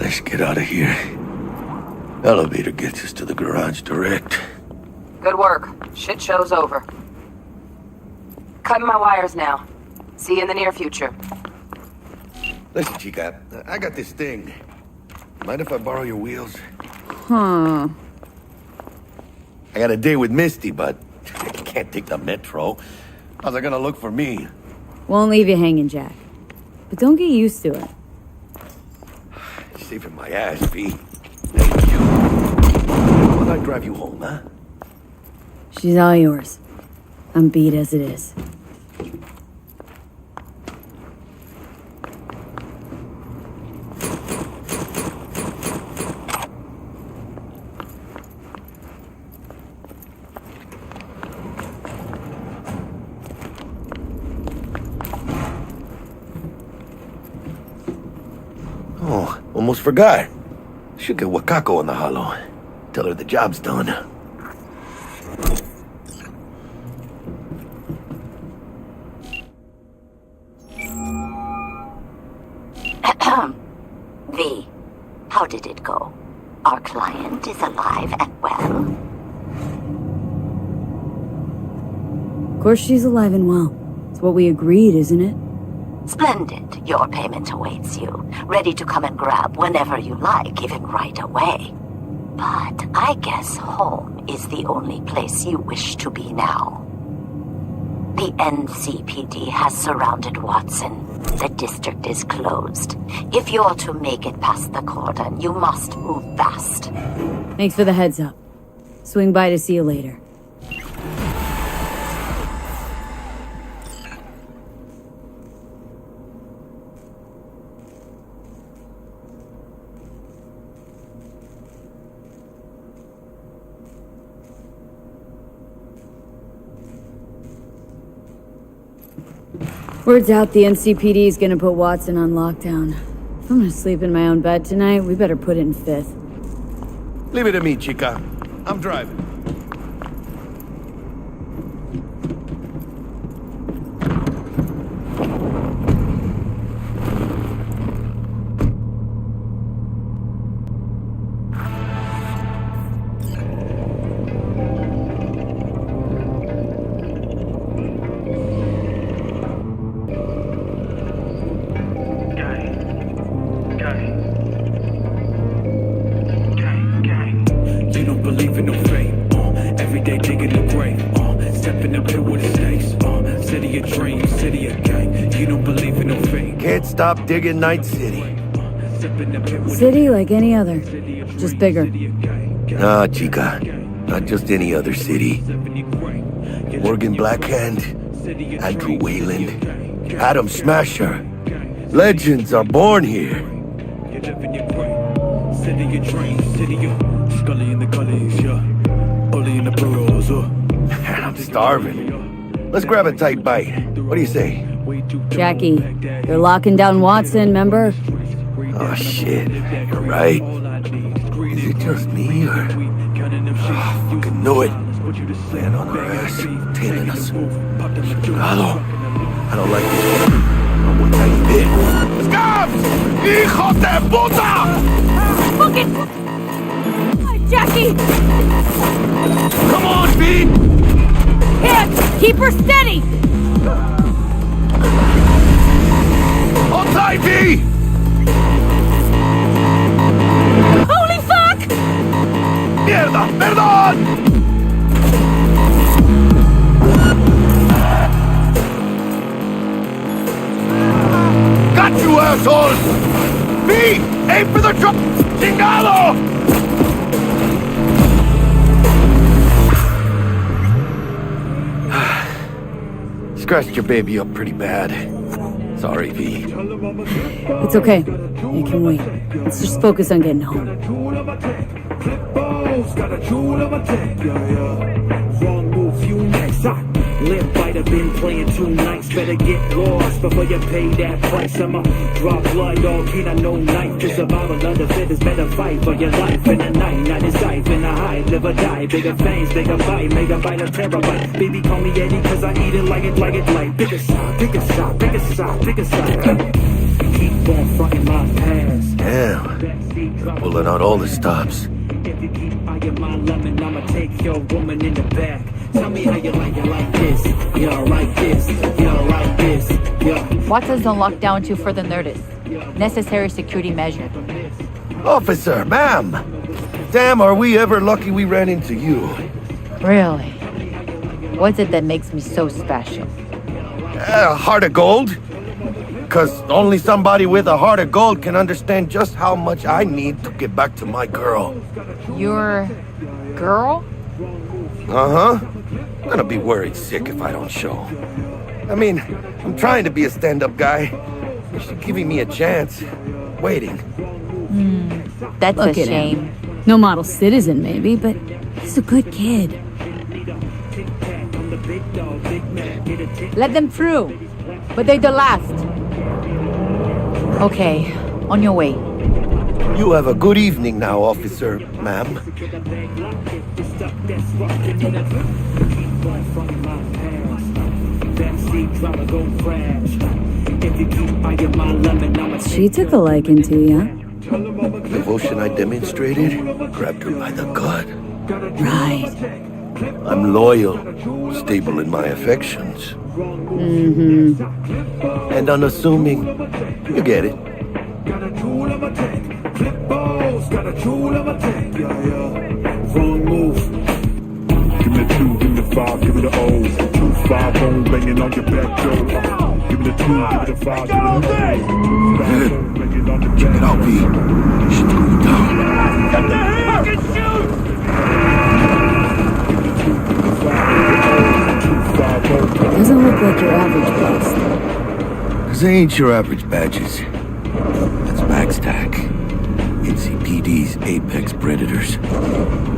Let's get out of here. Elevator gets us to the garage direct. Good work. Shit show's over. Cutting my wires now. See you in the near future. Listen, Chica, I got this thing. Mind if I borrow your wheels? Huh. I got a date with Misty, but I can't take the metro. How's it gonna look for me? Won't leave you hanging, Jack. But don't get used to it. Saving my ass, V. Thank you. Why'd I drive you home, huh? She's all yours. I'm beat as it is. Oh, almost forgot. Should get Wakako on the holo. Tell her the job's done. V, how did it go? Our client is alive and well? Of course she's alive and well. It's what we agreed, isn't it? Splendid. Your payment awaits you, ready to come and grab whenever you like, even right away. But I guess home is the only place you wish to be now. The NCPD has surrounded Watson. The district is closed. If you're to make it past the cordon, you must move fast. Thanks for the heads up. Swing by to see you later. Word's out the NCPD is gonna put Watson on lockdown. If I'm gonna sleep in my own bed tonight, we better put it in fifth. Leave it to me, Chica. I'm driving. Stop digging Night City. City like any other, just bigger. Nah, Chica. Not just any other city. Morgan Blackhand, Andrew Wayland, Atom Smasher. Legends are born here. I'm starving. Let's grab a tight bite. What do you say? Jackie, they're locking down Watson, remember? Oh shit, you're right. Is it just me or... Oh, fucking knew it. Laying on our ass, tailing us. Chingado. I don't like this one. I'm one tiny bit. Scabs! Hijo de puta! Fucking... Jackie! Come on, V! Here! Keep her steady! Hold tight, V! Holy fuck! Mierda! Perdón! Got you, assholes! V! Aim for the truck! Chingado! Scratched your baby up pretty bad. Sorry, V. It's okay. It can wait. Let's just focus on getting home. Live by the been playing 2 nights. Better get lost before you pay that price. I'ma drop blood, all kid, I know knife. Just about another fitters, better fight for your life in the night. Not in sight, in the hide, live or die. Bigger fangs, bigger bite, make a bite of terabyte. Baby, call me Eddie, cause I eat it like it light. Bigger shot, bigger shot, bigger shot, bigger shot. Keep on fronting my past. Damn. Pulling out all the stops. If you keep eyeing my lemon, I'ma take your woman in the back. Tell me how you like this, you like this, you like this, yeah. Watsons don't lock down until further notice. Necessary security measure. Officer, ma'am! Damn, are we ever lucky we ran into you. Really? What's it that makes me so special? Heart of gold? Because only somebody with a heart of gold can understand just how much I need to get back to my girl. Your girl? Uh-huh. I'm gonna be worried sick if I don't show. I mean, I'm trying to be a stand-up guy. She's giving me a chance. Waiting. That's Look a at shame. him. No model citizen, maybe, but he's a good kid. Let them through. But they're the last. Okay, on your way. You have a good evening now, officer, ma'am. She took a liking to you. Devotion I demonstrated grabbed her by the gut. Right. I'm loyal, stable in my affections. Mm-hmm. And unassuming. You get it. Wrong move. Give me the 2, give me the 5, give me the O. 2, 5, bone banging on your back door. Give me the 2, give me the 5, give me the O. Check it out, V. Shit's going down. Get the hell! Fucking shoot! Doesn't look like your average bust. Cause they ain't your average badges. That's MaxTac. NCPD's apex predators.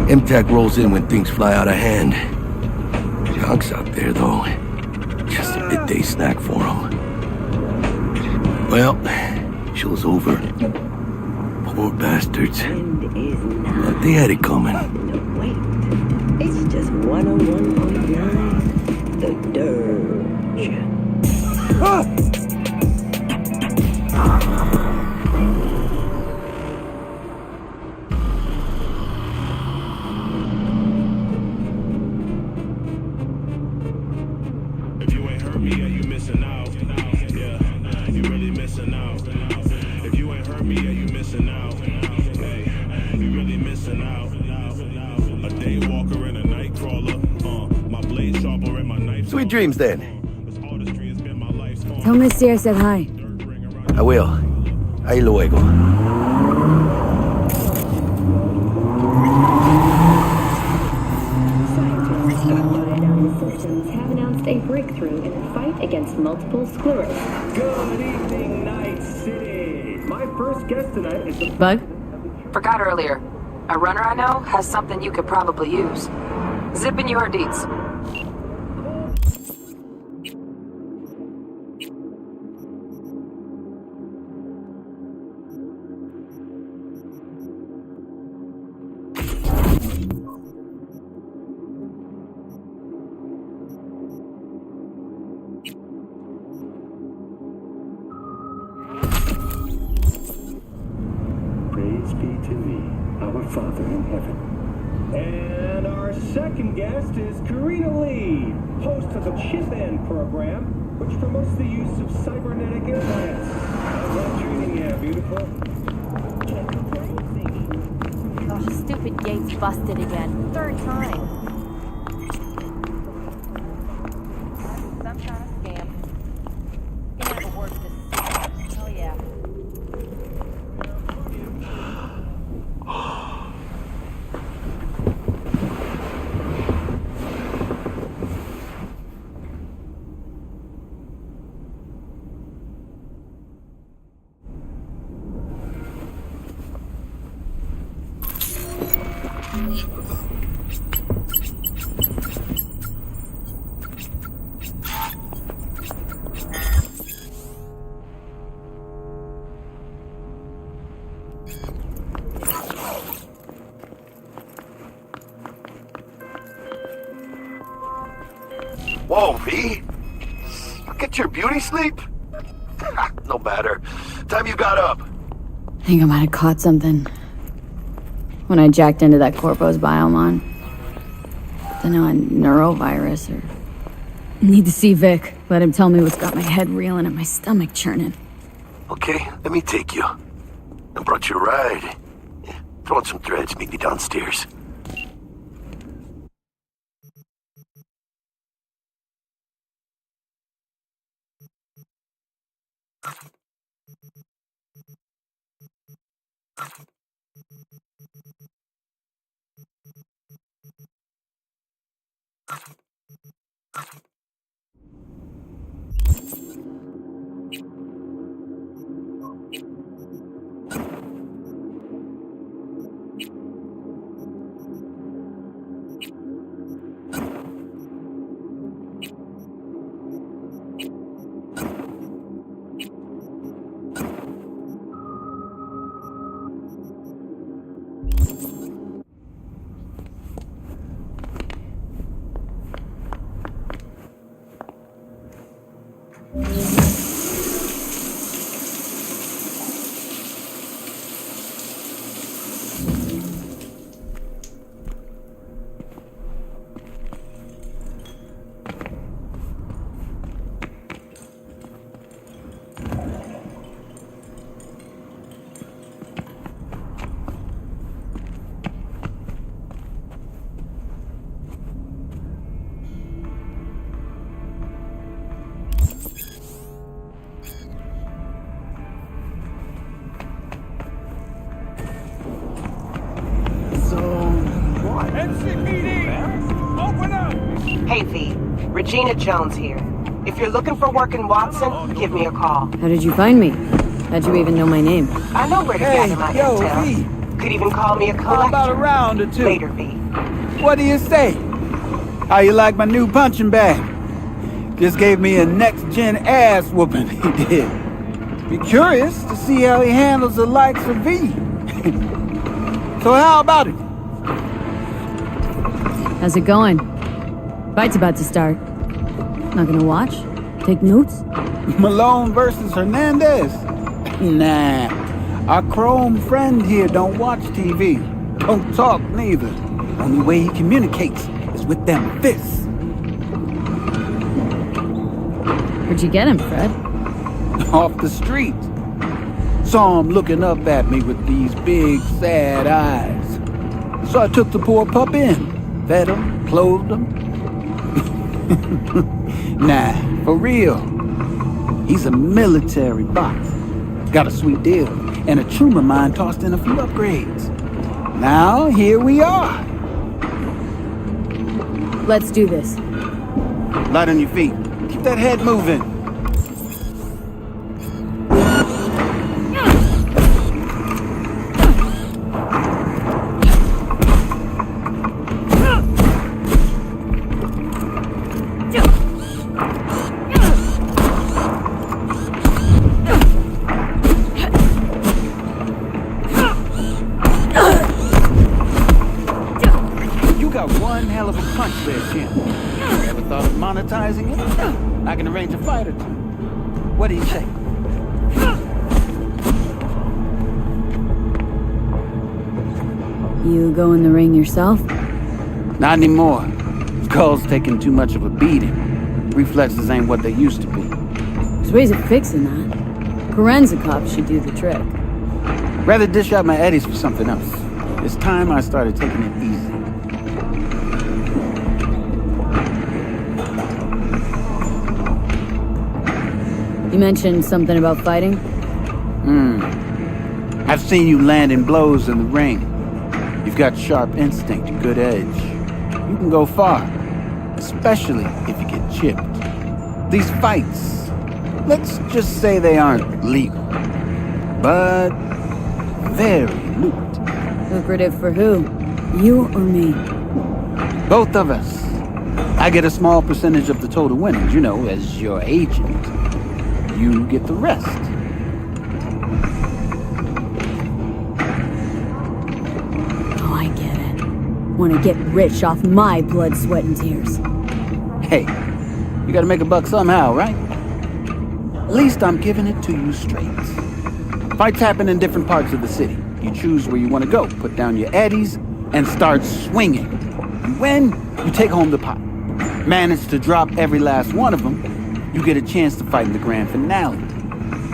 MTAC rolls in when things fly out of hand. Junks out there, though. Just a midday snack for them. Well, show's over. Poor bastards. But they had it coming. It's just 101.9, The Dirge. If you ain't heard me, yeah, you missing out. Yeah, you really missing out. If you ain't heard me, yeah, you missing out. Hey, you really missing out. A day walker and a night crawler. My blade sharper and my knife. Sweet dreams, then. Tell Misty I said hi. I will. Ahí luego. Have announced a breakthrough in the fight against against multiple sclerosis. Good evening, Night City. My first guest tonight is the... Bug? Forgot earlier. A runner I know has something you could probably use. Zipping your deets. Praise be to thee, our Father in heaven. And our second guest is Karina Lee, host of the Chizan program, which promotes the use of cybernetic implants. How's that treating you, beautiful? Oh, stupid gate's busted again. Third time. Some kind of scam. Can never work this. Oh yeah. Whoa, V? Look at your beauty sleep. No matter. Time you got up. I think I might have caught something when I jacked into that Corpo's biomon. Don't know, a neurovirus or... Need to see Vic. Let him tell me what's got my head reeling and my stomach churning. Okay, let me take you. I brought you a ride. Yeah, throw on some threads, meet me downstairs. Hey, V. Regina Jones here. If you're looking for work in Watson, give me a call. How did you find me? How'd you even know my name? I know where to gather my intel. Could even call me a collector. How about a round or two? Later, V. What do you say? How you like my new punching bag? Just gave me a next-gen ass whooping, he did. Be curious to see how he handles the likes of V. So how about it? How's it going? Fight's about to start. Not gonna watch? Take notes? Malone versus Hernandez? Nah. Our Chrome friend here don't watch TV. Don't talk neither. Only way he communicates is with them fists. Where'd you get him, Fred? Off the street. Saw him looking up at me with these big, sad eyes. So I took the poor pup in. Fed him, clothed him. Nah, for real. He's a military boss. Got a sweet deal, and a tumor mine tossed in a few upgrades. Now, here we are. Let's do this. Light on your feet. Keep that head moving. punch there, Jim. Ever thought of monetizing it? I can arrange a fight or two. What do you say? You go in the ring yourself? Not anymore. Skull's taking too much of a beating. Reflexes ain't what they used to be. There's ways of fixing that. Korenzikov should do the trick. Rather dish out my eddies for something else. It's time I started taking it easy. You mentioned something about fighting? I've seen you landing blows in the ring. You've got sharp instinct, good edge. You can go far, especially if you get chipped. These fights, let's just say they aren't legal, but very lucrative. Lucrative for who? You or me? Both of us. I get a small percentage of the total winnings, you know, as your agent. You get the rest. Oh, I get it. Want to get rich off my blood, sweat, and tears. Hey, you gotta make a buck somehow, right? At least I'm giving it to you straight. Fights happen in different parts of the city. You choose where you want to go, put down your eddies, and start swinging. And when you take home the pot, manage to drop every last one of them, you get a chance to fight in the grand finale.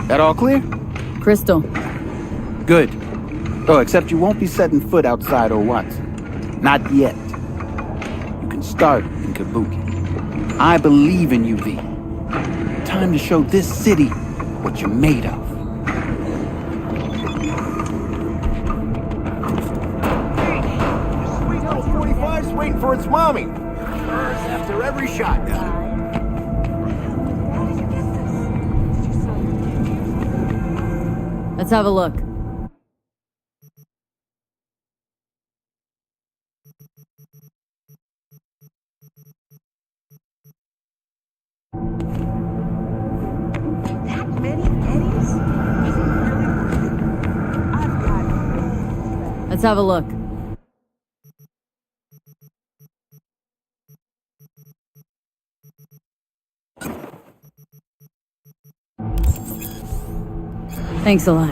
That all clear? Crystal. Good. Oh, except you won't be setting foot outside old Watson. Not yet. You can start in Kabuki. I believe in you, V. Time to show this city what you're made of. Sweet little 45's waiting for its mommy. Burns after every shotgun. Let's have a look. That many eddies? Is it really worth it? I've got... Let's have a look. Thanks a lot.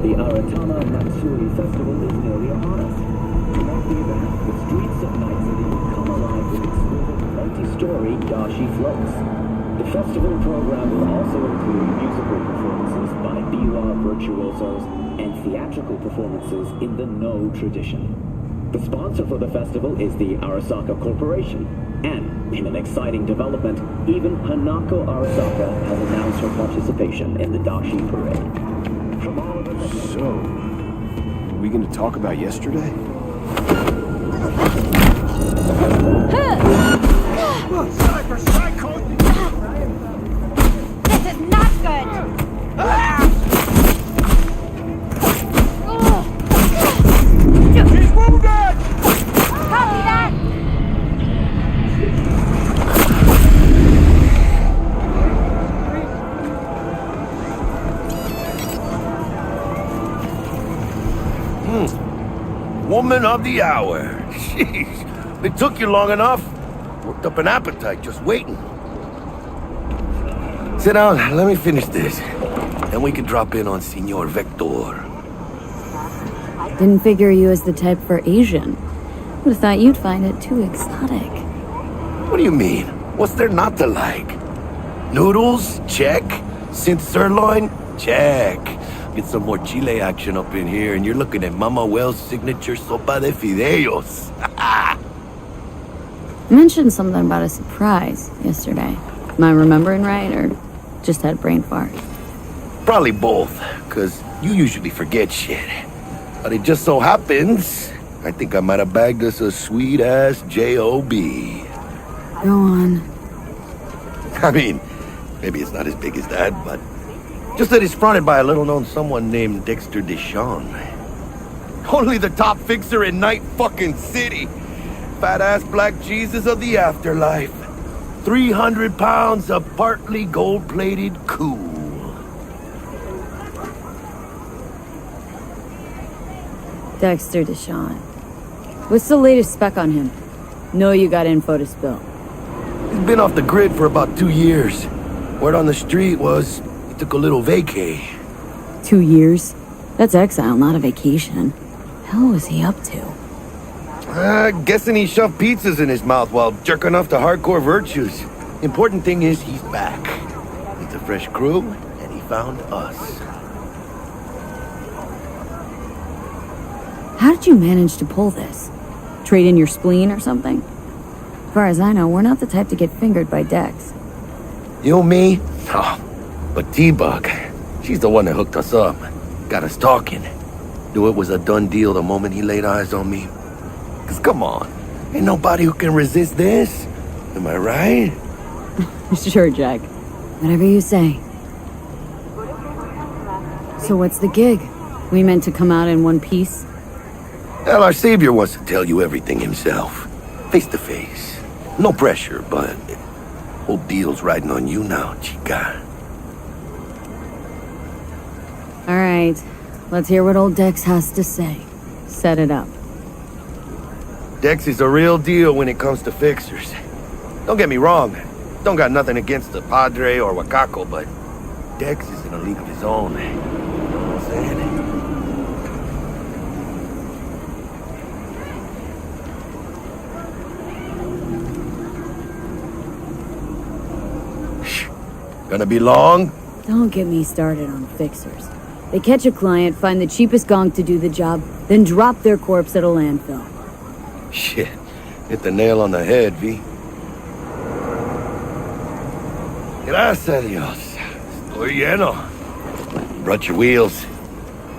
The Aratama Matsuri Festival is nearly upon us. Throughout the event, the streets of Night City will come alive with exquisite multi-story dashi floats. The festival program will also include musical performances by biwa virtuosos and theatrical performances in the No tradition. The sponsor for the festival is the Arasaka Corporation, and in an exciting development, even Hanako Arasaka has announced her participation in the Dashi Parade. So, are we going to talk about yesterday? Cyber Psycho! This is not good! She's wounded! Copy that! Woman of the hour. Jeez, it took you long enough. Worked up an appetite just waiting. Sit down, let me finish this. Then we can drop in on Senor Vector. Didn't figure you as the type for Asian. Would have thought you'd find it too exotic. What do you mean? What's there not to like? Noodles? Check. Synth sirloin? Check. Get some more chile action up in here, and you're looking at Mama Wells' signature sopa de fideos. You mentioned something about a surprise yesterday. Am I remembering right, or just had a brain fart? Probably both, because you usually forget shit. But it just so happens, I think I might have bagged us a sweet-ass J.O.B. Go on. I mean, maybe it's not as big as that, but just that it's fronted by a little-known someone named Dexter Deshawn. Only the top fixer in Night fucking City. Fat-ass black Jesus of the afterlife. 300 pounds of partly gold-plated cool. Dexter Deshawn. What's the latest spec on him? Know you got info to spill. He's been off the grid for about 2 years. Word on the street was he took a little vacay. 2 years? That's exile, not a vacation. Hell was he up to? Guessing he shoved pizzas in his mouth while jerking off to hardcore virtues. Important thing is he's back. It's a fresh crew, and he found us. How did you manage to pull this? Trade in your spleen or something? As far as I know, we're not the type to get fingered by Dex. You, me? Oh, but T-Bug, she's the one that hooked us up. Got us talking. Knew it was a done deal the moment he laid eyes on me. 'Cause come on, ain't nobody who can resist this. Am I right? Sure, Jack. Whatever you say. So what's the gig? We meant to come out in one piece? Well, our savior wants to tell you everything himself. Face to face. No pressure, but whole deal's riding on you now, chica. All right. Let's hear what old Dex has to say. Set it up. Dex is a real deal when it comes to fixers. Don't get me wrong. Don't got nothing against the Padre or Wakako, but Dex is in a league of his own. You know what I'm saying? Gonna be long? Don't get me started on fixers. They catch a client, find the cheapest gonk to do the job, then drop their corpse at a landfill. Shit. Hit the nail on the head, V. Gracias a Dios. Estoy lleno. Brought your wheels.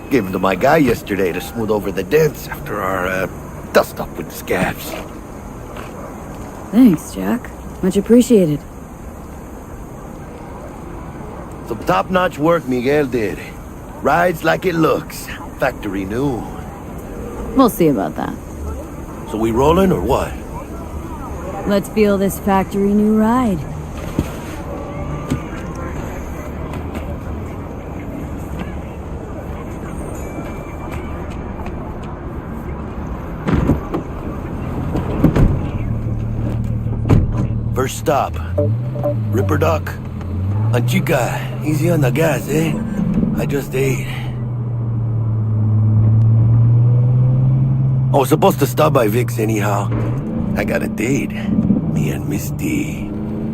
Gave them to my guy yesterday to smooth over the dents after our, dust-up with the scabs. Thanks, Jack. Much appreciated. Some top-notch work Miguel did. Rides like it looks. Factory new. We'll see about that. So we rolling or what? Let's feel this factory new ride. First stop. Ripper Duck. Chica, easy on the gas, eh? I just ate. I was supposed to stop by Vic's anyhow. I got a date. Me and Miss D.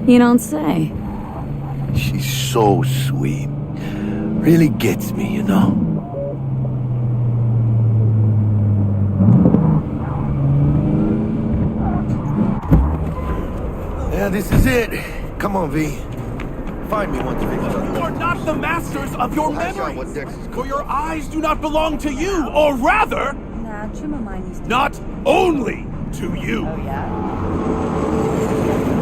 You don't say. She's so sweet. Really gets me, you know? Yeah, this is it. Come on, V. Find me once Vic's done. You are not the masters of your memories. For your eyes do not belong to you, or rather... not only to you.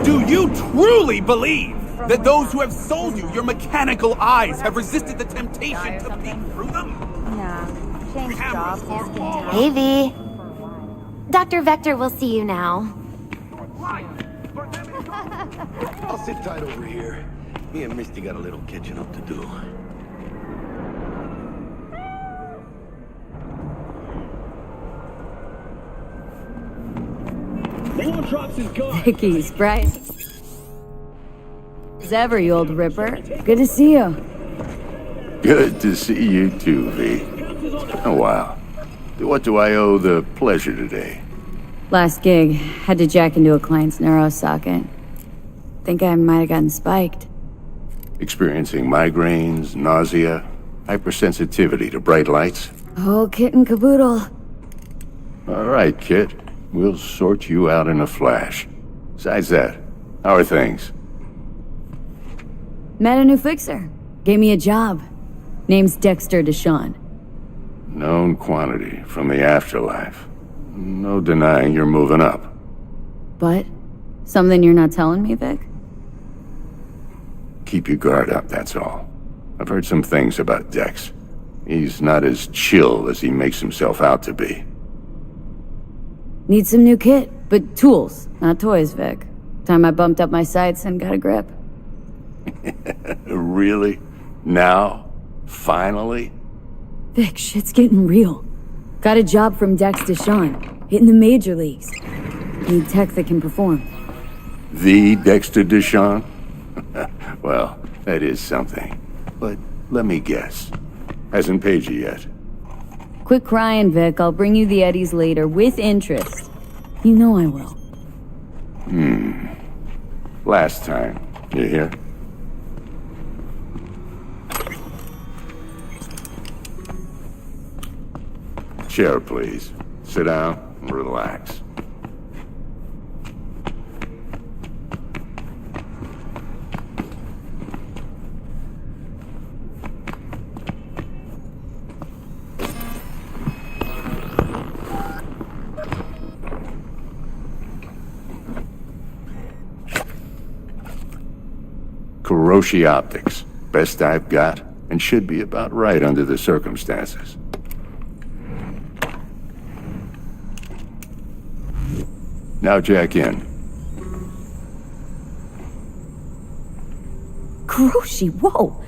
Do you truly believe that those who have sold you your mechanical eyes have resisted the temptation to peek through them? Nah, change jobs. Hey, V. Dr. Vector will see you now. I'll sit tight over here. Me and Misty got a little catching up to do. Vicky's bright. As ever, you old ripper. Good to see you. Good to see you too, V. Oh, wow. What do I owe the pleasure today? Last gig, had to jack into a client's neuro socket. Think I might have gotten spiked. Experiencing migraines, nausea, hypersensitivity to bright lights? Oh, kit and caboodle. All right, Kit. We'll sort you out in a flash. Besides that, how are things? Met a new fixer. Gave me a job. Name's Dexter Deshawn. Known quantity from the afterlife. No denying you're moving up. But? Something you're not telling me, Vic? Keep your guard up, that's all. I've heard some things about Dex. He's not as chill as he makes himself out to be. Need some new kit, but tools, not toys, Vic. Time I bumped up my sights and got a grip. Really? Now? Finally? Vic, shit's getting real. Got a job from Dex Deshawn, hitting the major leagues. Need tech that can perform. The Dexter Deshawn? Well, that is something. But let me guess. Hasn't paid you yet. Quit crying, Vic. I'll bring you the eddies later, with interest. You know I will. Last time. You hear? Chair, please. Sit down and relax. Kuroshi Optics. Best I've got, and should be about right under the circumstances. Now jack in. Kuroshi, whoa!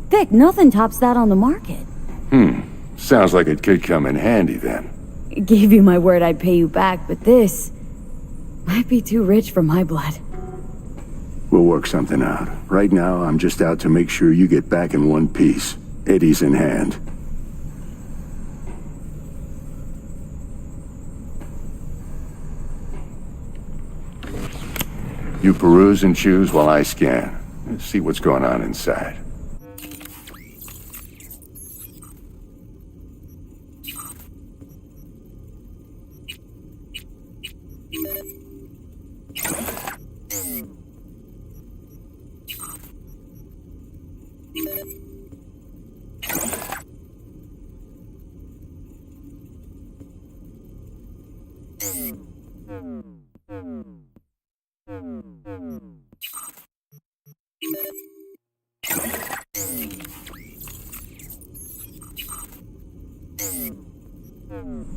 Vic, nothing tops that on the market. Sounds like it could come in handy then. Gave you my word I'd pay you back, but this might be too rich for my blood. We'll work something out. Right now, I'm just out to make sure you get back in one piece. Eddie's in hand. You peruse and choose while I scan. Let's see what's going on inside.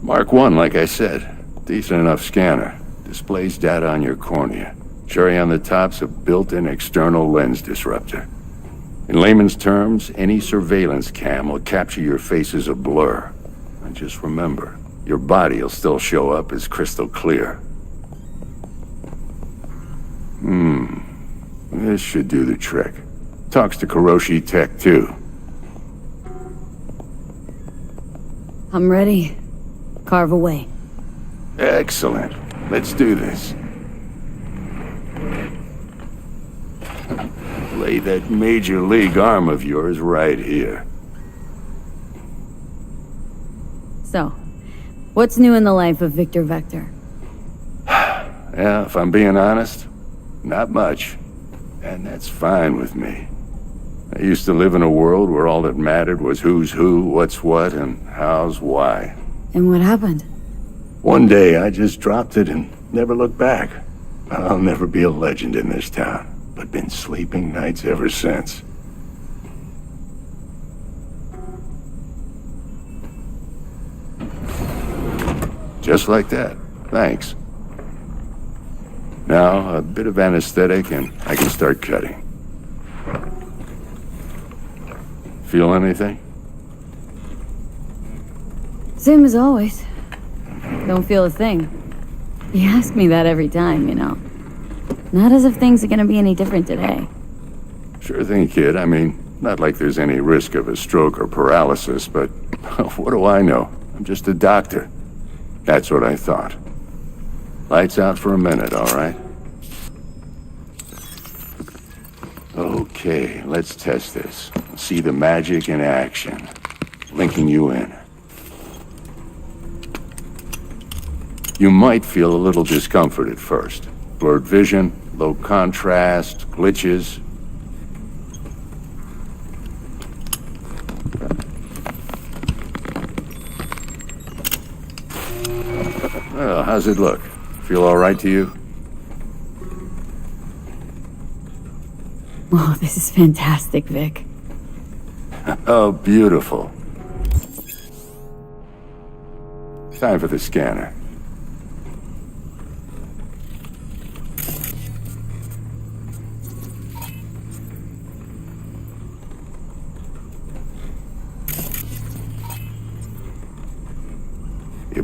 Mark 1, like I said. Decent enough scanner. Displays data on your cornea. Cherry on the top's a built-in external lens disruptor. In layman's terms, any surveillance cam will capture your face as a blur. And just remember, your body'll still show up as crystal clear. This should do the trick. Talks to Kuroshi Tech, too. I'm ready. Carve away. Excellent. Let's do this. Lay that major league arm of yours right here. So, what's new in the life of Victor Vector? Yeah, if I'm being honest, not much. And that's fine with me. I used to live in a world where all that mattered was who's who, what's what, and how's why. And what happened? One day, I just dropped it and never looked back. I'll never be a legend in this town, but been sleeping nights ever since. Just like that. Thanks. Now, a bit of anesthetic and I can start cutting. Feel anything? Same as always. Don't feel a thing. You ask me that every time, you know. Not as if things are gonna be any different today. Sure thing, kid. I mean, not like there's any risk of a stroke or paralysis, but what do I know? I'm just a doctor. That's what I thought. Lights out for a minute, all right? Okay, let's test this. See the magic in action. Linking you in. You might feel a little discomfort at first. Blurred vision, low contrast, glitches. Well, how's it look? Feel all right to you? Oh, this is fantastic, Vic. Oh, beautiful. Time for the scanner.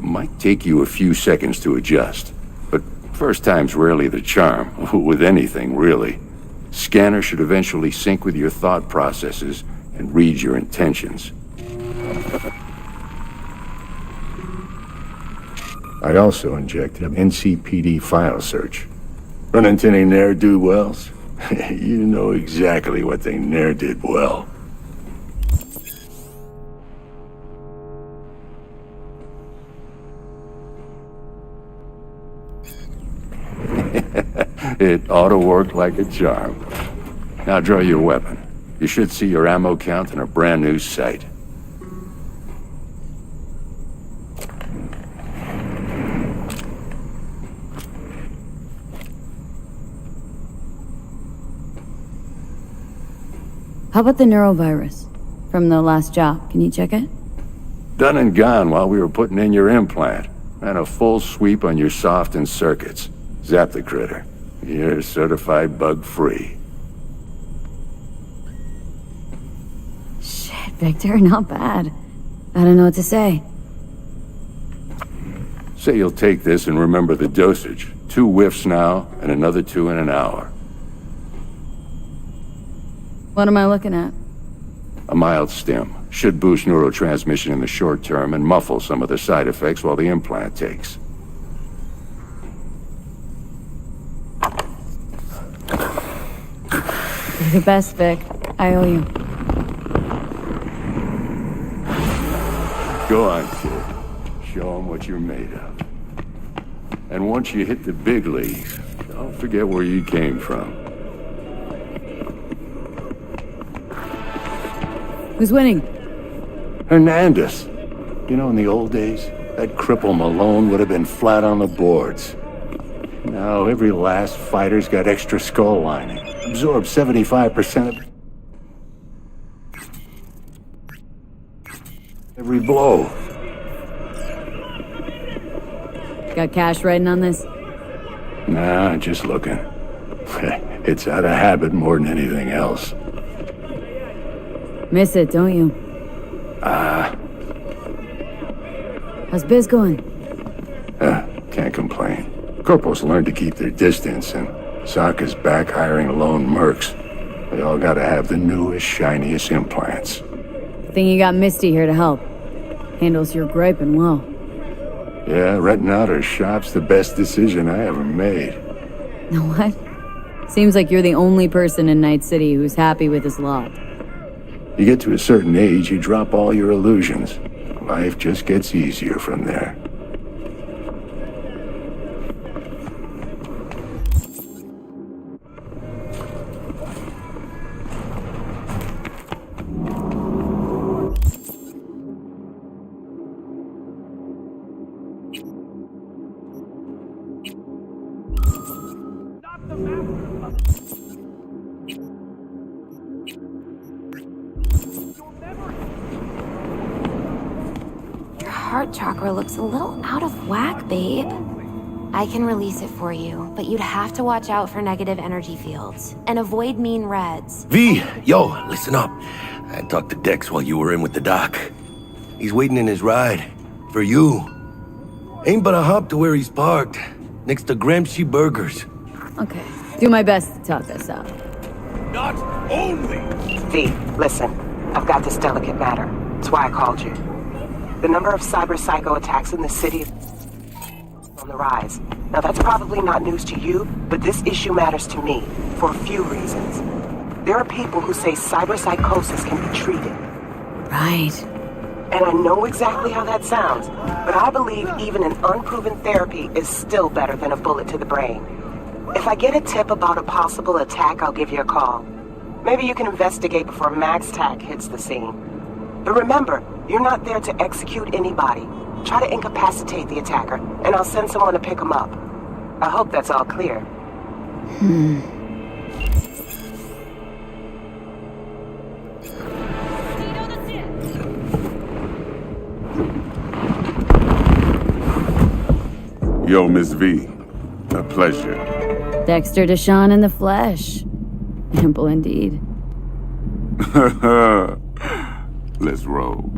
It might take you a few seconds to adjust, but first time's rarely the charm, with anything, really. Scanner should eventually sync with your thought processes and read your intentions. I also injected an NCPD file search. Run into any ne'er-do-wells? You know exactly what they ne'er did well. It ought to work like a charm. Now draw your weapon. You should see your ammo count in a brand new sight. How about the neurovirus from the last job? Can you check it? Done and gone while we were putting in your implant. And a full sweep on your soft and circuits. Zap the critter. You're certified bug-free. Shit, Victor, not bad. I don't know what to say. Say you'll take this and remember the dosage. 2 whiffs now, and another 2 in an hour. What am I looking at? A mild stim. Should boost neurotransmission in the short term and muffle some of the side effects while the implant takes. You're the best, Vic. I owe you. Go on, kid. Show them what you're made of. And once you hit the big leagues, don't forget where you came from. Who's winning? Hernandez. You know, in the old days, that cripple Malone would have been flat on the boards. Now, every last fighter's got extra skull lining. Absorbs 75% of every blow. Got cash riding on this? Nah, just looking. It's out of habit more than anything else. Miss it, don't you? How's biz going? Can't complain. Corpos learned to keep their distance, and Sokka's back hiring lone mercs. They all gotta have the newest, shiniest implants. Think you got Misty here to help. Handles your griping well. Yeah, renting out her shop's the best decision I ever made. Know what? Seems like you're the only person in Night City who's happy with his lot. You get to a certain age, you drop all your illusions. Life just gets easier from there. Heart chakra looks a little out of whack, babe. I can release it for you, but you'd have to watch out for negative energy fields and avoid mean reds. V, yo, listen up. I talked to Dex while you were in with the doc. He's waiting in his ride. For you. Ain't but a hop to where he's parked. Next to Gramsci Burgers. Okay. Do my best to talk us out. Not only! V, listen. I've got this delicate matter. That's why I called you. The number of cyber psycho attacks in the city is on the rise. Now that's probably not news to you, but this issue matters to me for a few reasons. There are people who say cyber psychosis can be treated. Right. And I know exactly how that sounds, but I believe even an unproven therapy is still better than a bullet to the brain. If I get a tip about a possible attack, I'll give you a call. Maybe you can investigate before MaxTac hits the scene. But remember, you're not there to execute anybody. Try to incapacitate the attacker, and I'll send someone to pick him up. I hope that's all clear. Yo, Miss V. A pleasure. Dexter Deshawn in the flesh. Ample indeed. Let's roll.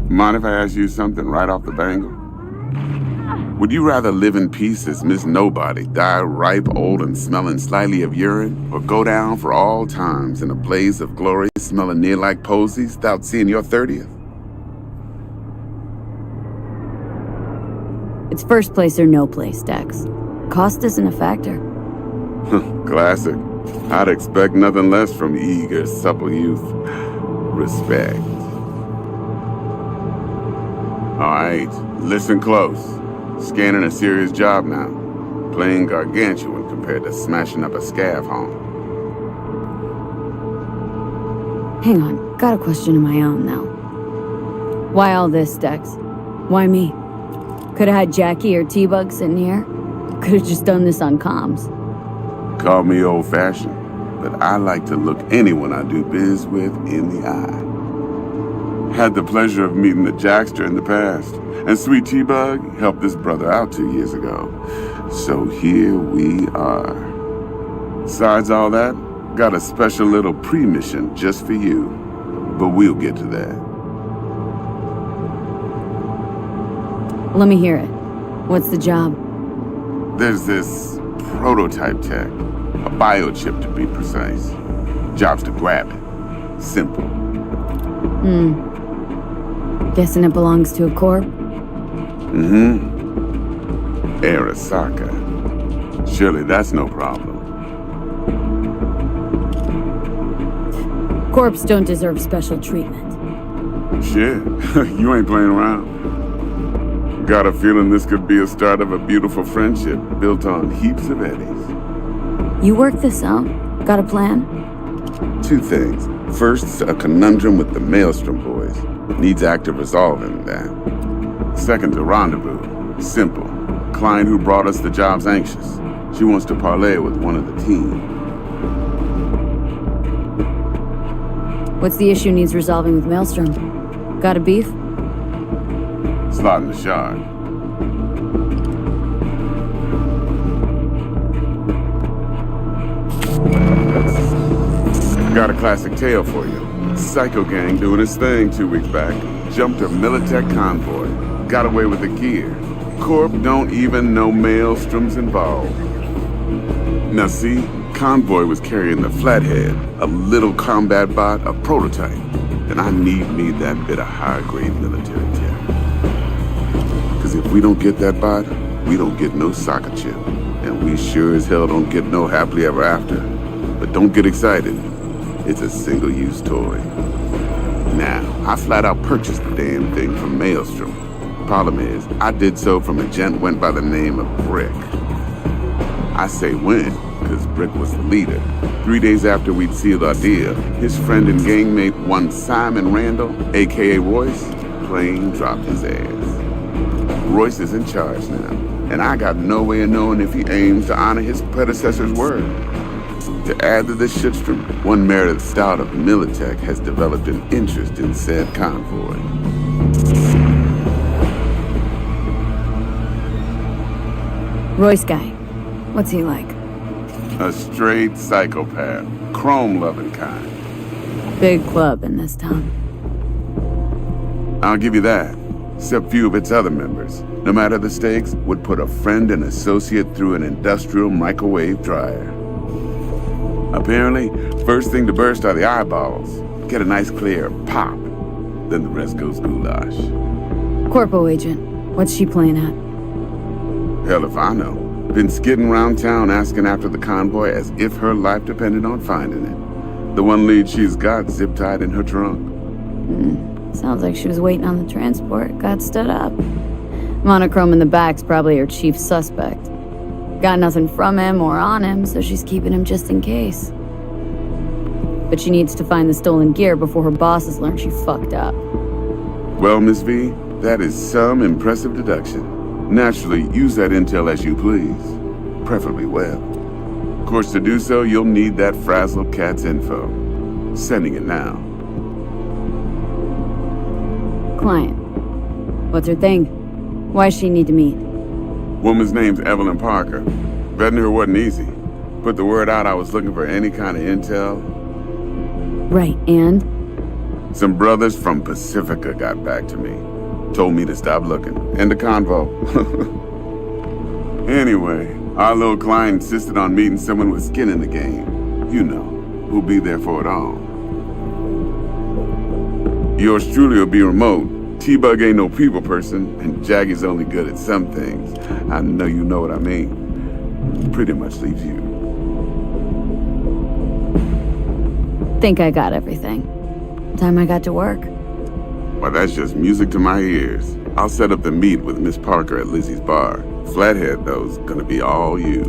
Mind if I ask you something right off the bangle? Would you rather live in peace as Miss Nobody, die ripe, old, and smelling slightly of urine, or go down for all times in a blaze of glory, smelling near like posies, without seeing your 30th? It's first place or no place, Dex. Cost isn't a factor. Classic. I'd expect nothing less from eager, supple youth. Respect. All right, listen close. Scanning a serious job now. Playing gargantuan compared to smashing up a scav home. Hang on, got a question of my own now. Why all this, Dex? Why me? Could've had Jackie or T-Bug sitting here. Could've just done this on comms. Call me old-fashioned, but I like to look anyone I do biz with in the eye. Had the pleasure of meeting the Jackster in the past, and Sweet T-Bug helped this brother out 2 years ago. So here we are. Besides all that, got a special little pre-mission just for you. But we'll get to that. Let me hear it. What's the job? There's this prototype tech, a biochip to be precise. Job's to grab it. Simple. Guessing it belongs to a corp? Arasaka. Surely that's no problem. Corps don't deserve special treatment. Shit, you ain't playing around. Got a feeling this could be a start of a beautiful friendship built on heaps of eddies. You work this out? Got a plan? 2 things. First, a conundrum with the Maelstrom boys. Needs active resolving that. Second, a rendezvous. Simple. Client who brought us the job's anxious. She wants to parlay with one of the team. What's the issue needs resolving with Maelstrom? Got a beef? Slot in the shard. Got a classic tale for you. Psycho gang doing his thing 2 weeks back. Jumped a Militech convoy. Got away with the gear. Corp don't even know Maelstrom's involved. Now see, convoy was carrying the Flathead, a little combat bot, a prototype. And I need me that bit of high-grade military tech. Because if we don't get that bot, we don't get no soccer chip. And we sure as hell don't get no happily ever after. But don't get excited. It's a single-use toy. Now, I flat out purchased the damn thing from Maelstrom. Problem is, I did so from a gent went by the name of Brick. I say when, because Brick was the leader. 3 days after we'd sealed our deal, his friend and gangmate, one Simon Randall, a.k.a. Royce, plain dropped his ass. Royce is in charge now, and I got no way of knowing if he aims to honor his predecessor's word. To add to this shitstrom, one Meredith Stout of Militech has developed an interest in said convoy. Royce guy. What's he like? A straight psychopath. Chrome-loving kind. Big club in this town. I'll give you that. Except few of its other members, no matter the stakes, would put a friend and associate through an industrial microwave dryer. Apparently, first thing to burst are the eyeballs. Get a nice clear pop. Then the rest goes goulash. Corpo agent. What's she playing at? Hell if I know. Been skidding around town asking after the convoy as if her life depended on finding it. The one lead she's got zip-tied in her trunk. Sounds like she was waiting on the transport, got stood up. Monochrome in the back's probably her chief suspect. Got nothing from him or on him, so she's keeping him just in case. But she needs to find the stolen gear before her bosses learn she fucked up. Well, Miss V, that is some impressive deduction. Naturally, use that intel as you please. Preferably well. Of course, to do so, you'll need that frazzled cat's info. Sending it now. Client. What's her thing? Why does she need to meet? Woman's name's Evelyn Parker. Vetting her wasn't easy. Put the word out I was looking for any kind of intel. Right, and? Some brothers from Pacifica got back to me. Told me to stop looking. End of convo. Anyway, our little client insisted on meeting someone with skin in the game. You know, who'll be there for it all. Yours truly will be remote. T-Bug ain't no people person, and Jaggy's only good at some things. I know you know what I mean. Pretty much leaves you. Think I got everything. Time I got to work. Well, that's just music to my ears. I'll set up the meet with Miss Parker at Lizzie's bar. Flathead, though's gonna be all you.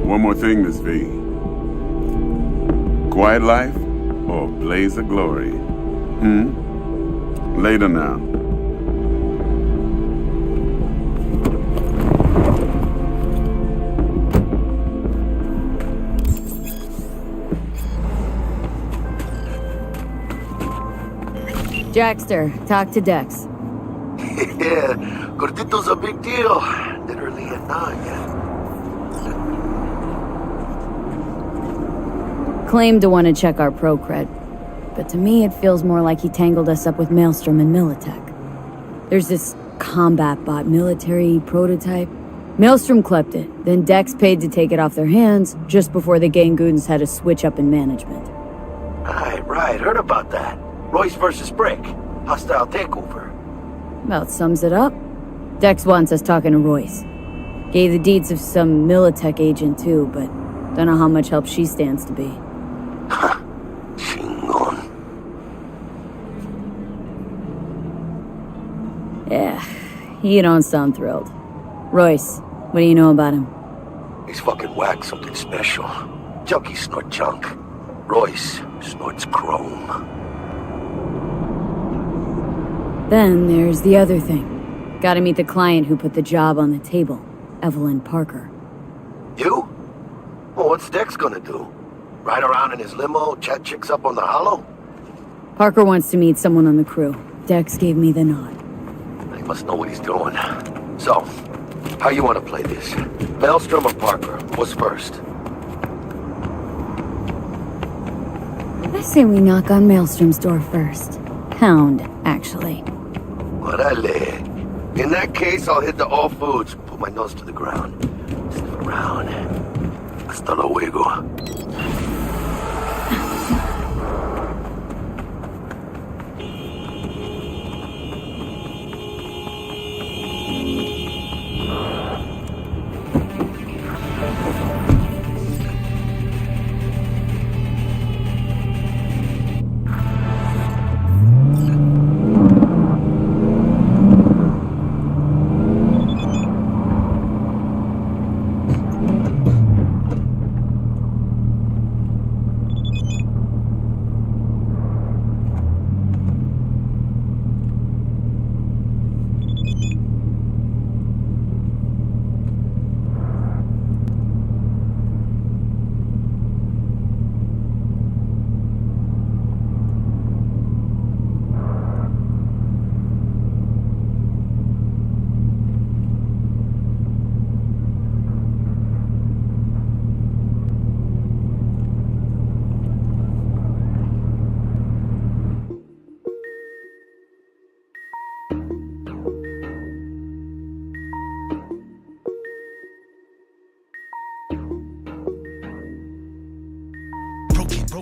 One more thing, Miss V. Quiet life or blaze of glory? Later now. Jackster, talk to Dex. Yeah, Gordito's a big deal. Literally at 9, yeah. Claimed to want to check our pro cred, but to me it feels more like he tangled us up with Maelstrom and Militech. There's this combat bot military prototype. Maelstrom clept it, then Dex paid to take it off their hands just before the Gangoons had a switch up in management. Right, heard about that. Royce versus Brick. Hostile takeover. About sums it up. Dex wants us talking to Royce. Gave the deeds of some Militech agent too, but don't know how much help she stands to be. Chingon. Yeah, you don't sound thrilled. Royce, what do you know about him? He's fucking whack, something special. Junkies snort junk. Royce snorts chrome. Then there's the other thing. Gotta meet the client who put the job on the table, Evelyn Parker. You? Well, what's Dex gonna do? Ride around in his limo, chat chicks up on the hollow? Parker wants to meet someone on the crew. Dex gave me the nod. He must know what he's doing. So, how you want to play this? Maelstrom or Parker? What's first? I say we knock on Maelstrom's door first. Hound, actually. Orale. In that case, I'll hit the all foods. Put my nose to the ground. Sniff around. Hasta luego.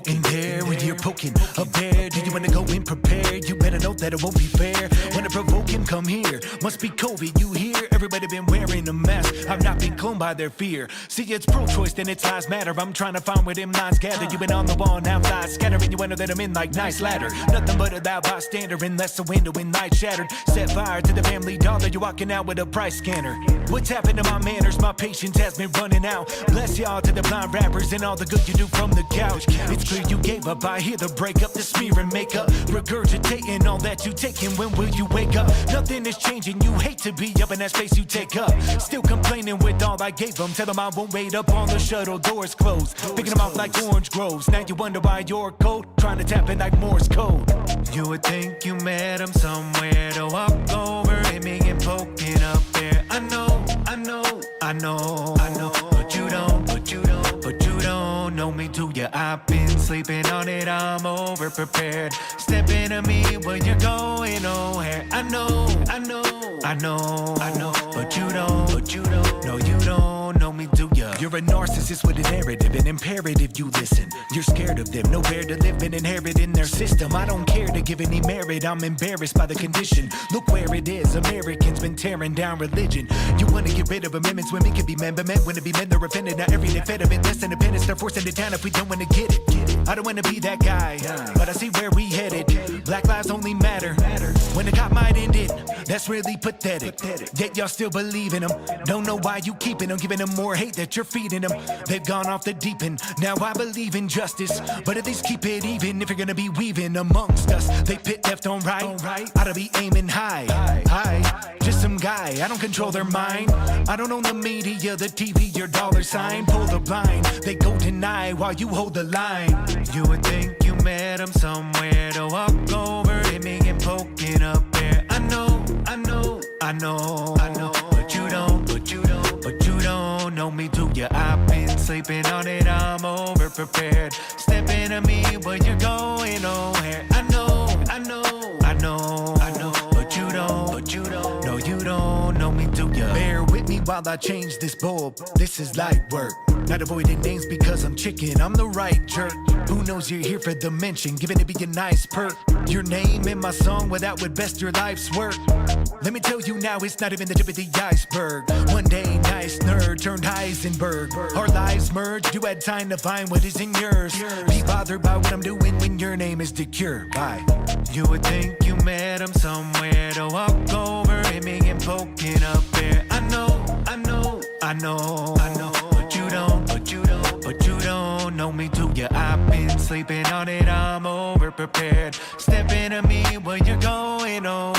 In there when you're poking a bear, do you wanna go in prepared? You better know that it won't be fair. Wanna provoke him, come here. Must be COVID, you hear? Everybody been wearing a mask. I've not been cloned by their fear. See, it's pro-choice, then it's lives matter. I'm trying to find where them lines gather. You been on the wall, now lies scattering. You enter that I'm in like nice ladder. Nothing but a thou bystander, unless the window in night shattered. Set fire to the family dollar. You're walking out with a price scanner. What's happened to my manners? My patience has been running out. Bless y'all to the blind rappers and all the good you do from the couch. It's clear you gave up. I hear the breakup, the smear and makeup. Regurgitating all that you taking. When will you wake up? Nothing is changing. You hate to be up in that space you take up. Still complaining with all I gave them. Tell them I won't wait up on the shuttle. Doors closed. Picking them out like orange groves. Now you wonder why you're cold. Trying to tap it like Morse code. You would think you met him somewhere to walk over and begin poking up there. I know. But you don't know me, do ya? I've been sleeping on it, I'm over prepared. Step into me when you're going nowhere. I know, but you don't, no, you don't know me, do ya? You're a narcissist with a narrative, an imperative you listen. You're scared of them, nowhere to live and inherit in their system. I don't care to give any merit, I'm embarrassed by the condition. Look where it is, Americans been tearing down religion. You wanna get rid of amendments, women can be men, but men wanna be men, they're offended. Now every day fed of it, less independence, they're forcing it down if we don't wanna get it. I don't wanna be that guy, but I see where we headed. Black lives only matter when the cop might end it. That's really pathetic, yet y'all still believe in them. Don't know why you keeping them, giving them more hate that you're feeding them. They've gone off the deep end, now I believe in justice, but at least keep it even if you're gonna be weaving amongst us. They pit left on right, ought to be aiming high, just some guy, I don't control their mind. I don't own the media, the TV, your dollar sign. Pull the blind, they go deny while you hold the line. You would think you met him somewhere to walk over at me and poking up there. I know, but you don't know me, do ya? I've been sleeping on it, I'm over prepared. Step into me when you're going nowhere. I know, but you don't, no, you don't know me, do ya? Bear with me while I change this bulb, this is light work. Not avoiding names because I'm chicken, I'm the right jerk. Who knows you're here for the mention, giving it be a nice perk. Your name in my song, well that would best your life's work. Let me tell you now, it's not even the tip of the iceberg. One day, nice nerd turned Heisenberg. Our lives merged, you had time to find what is in yours. Be bothered by what I'm doing when your name is The Cure. Bye. You would think you met him somewhere to walk over at me and poking up there. I know, but you don't know me, do ya? I've been sleeping on it, I'm over prepared. Step into me when you're going on.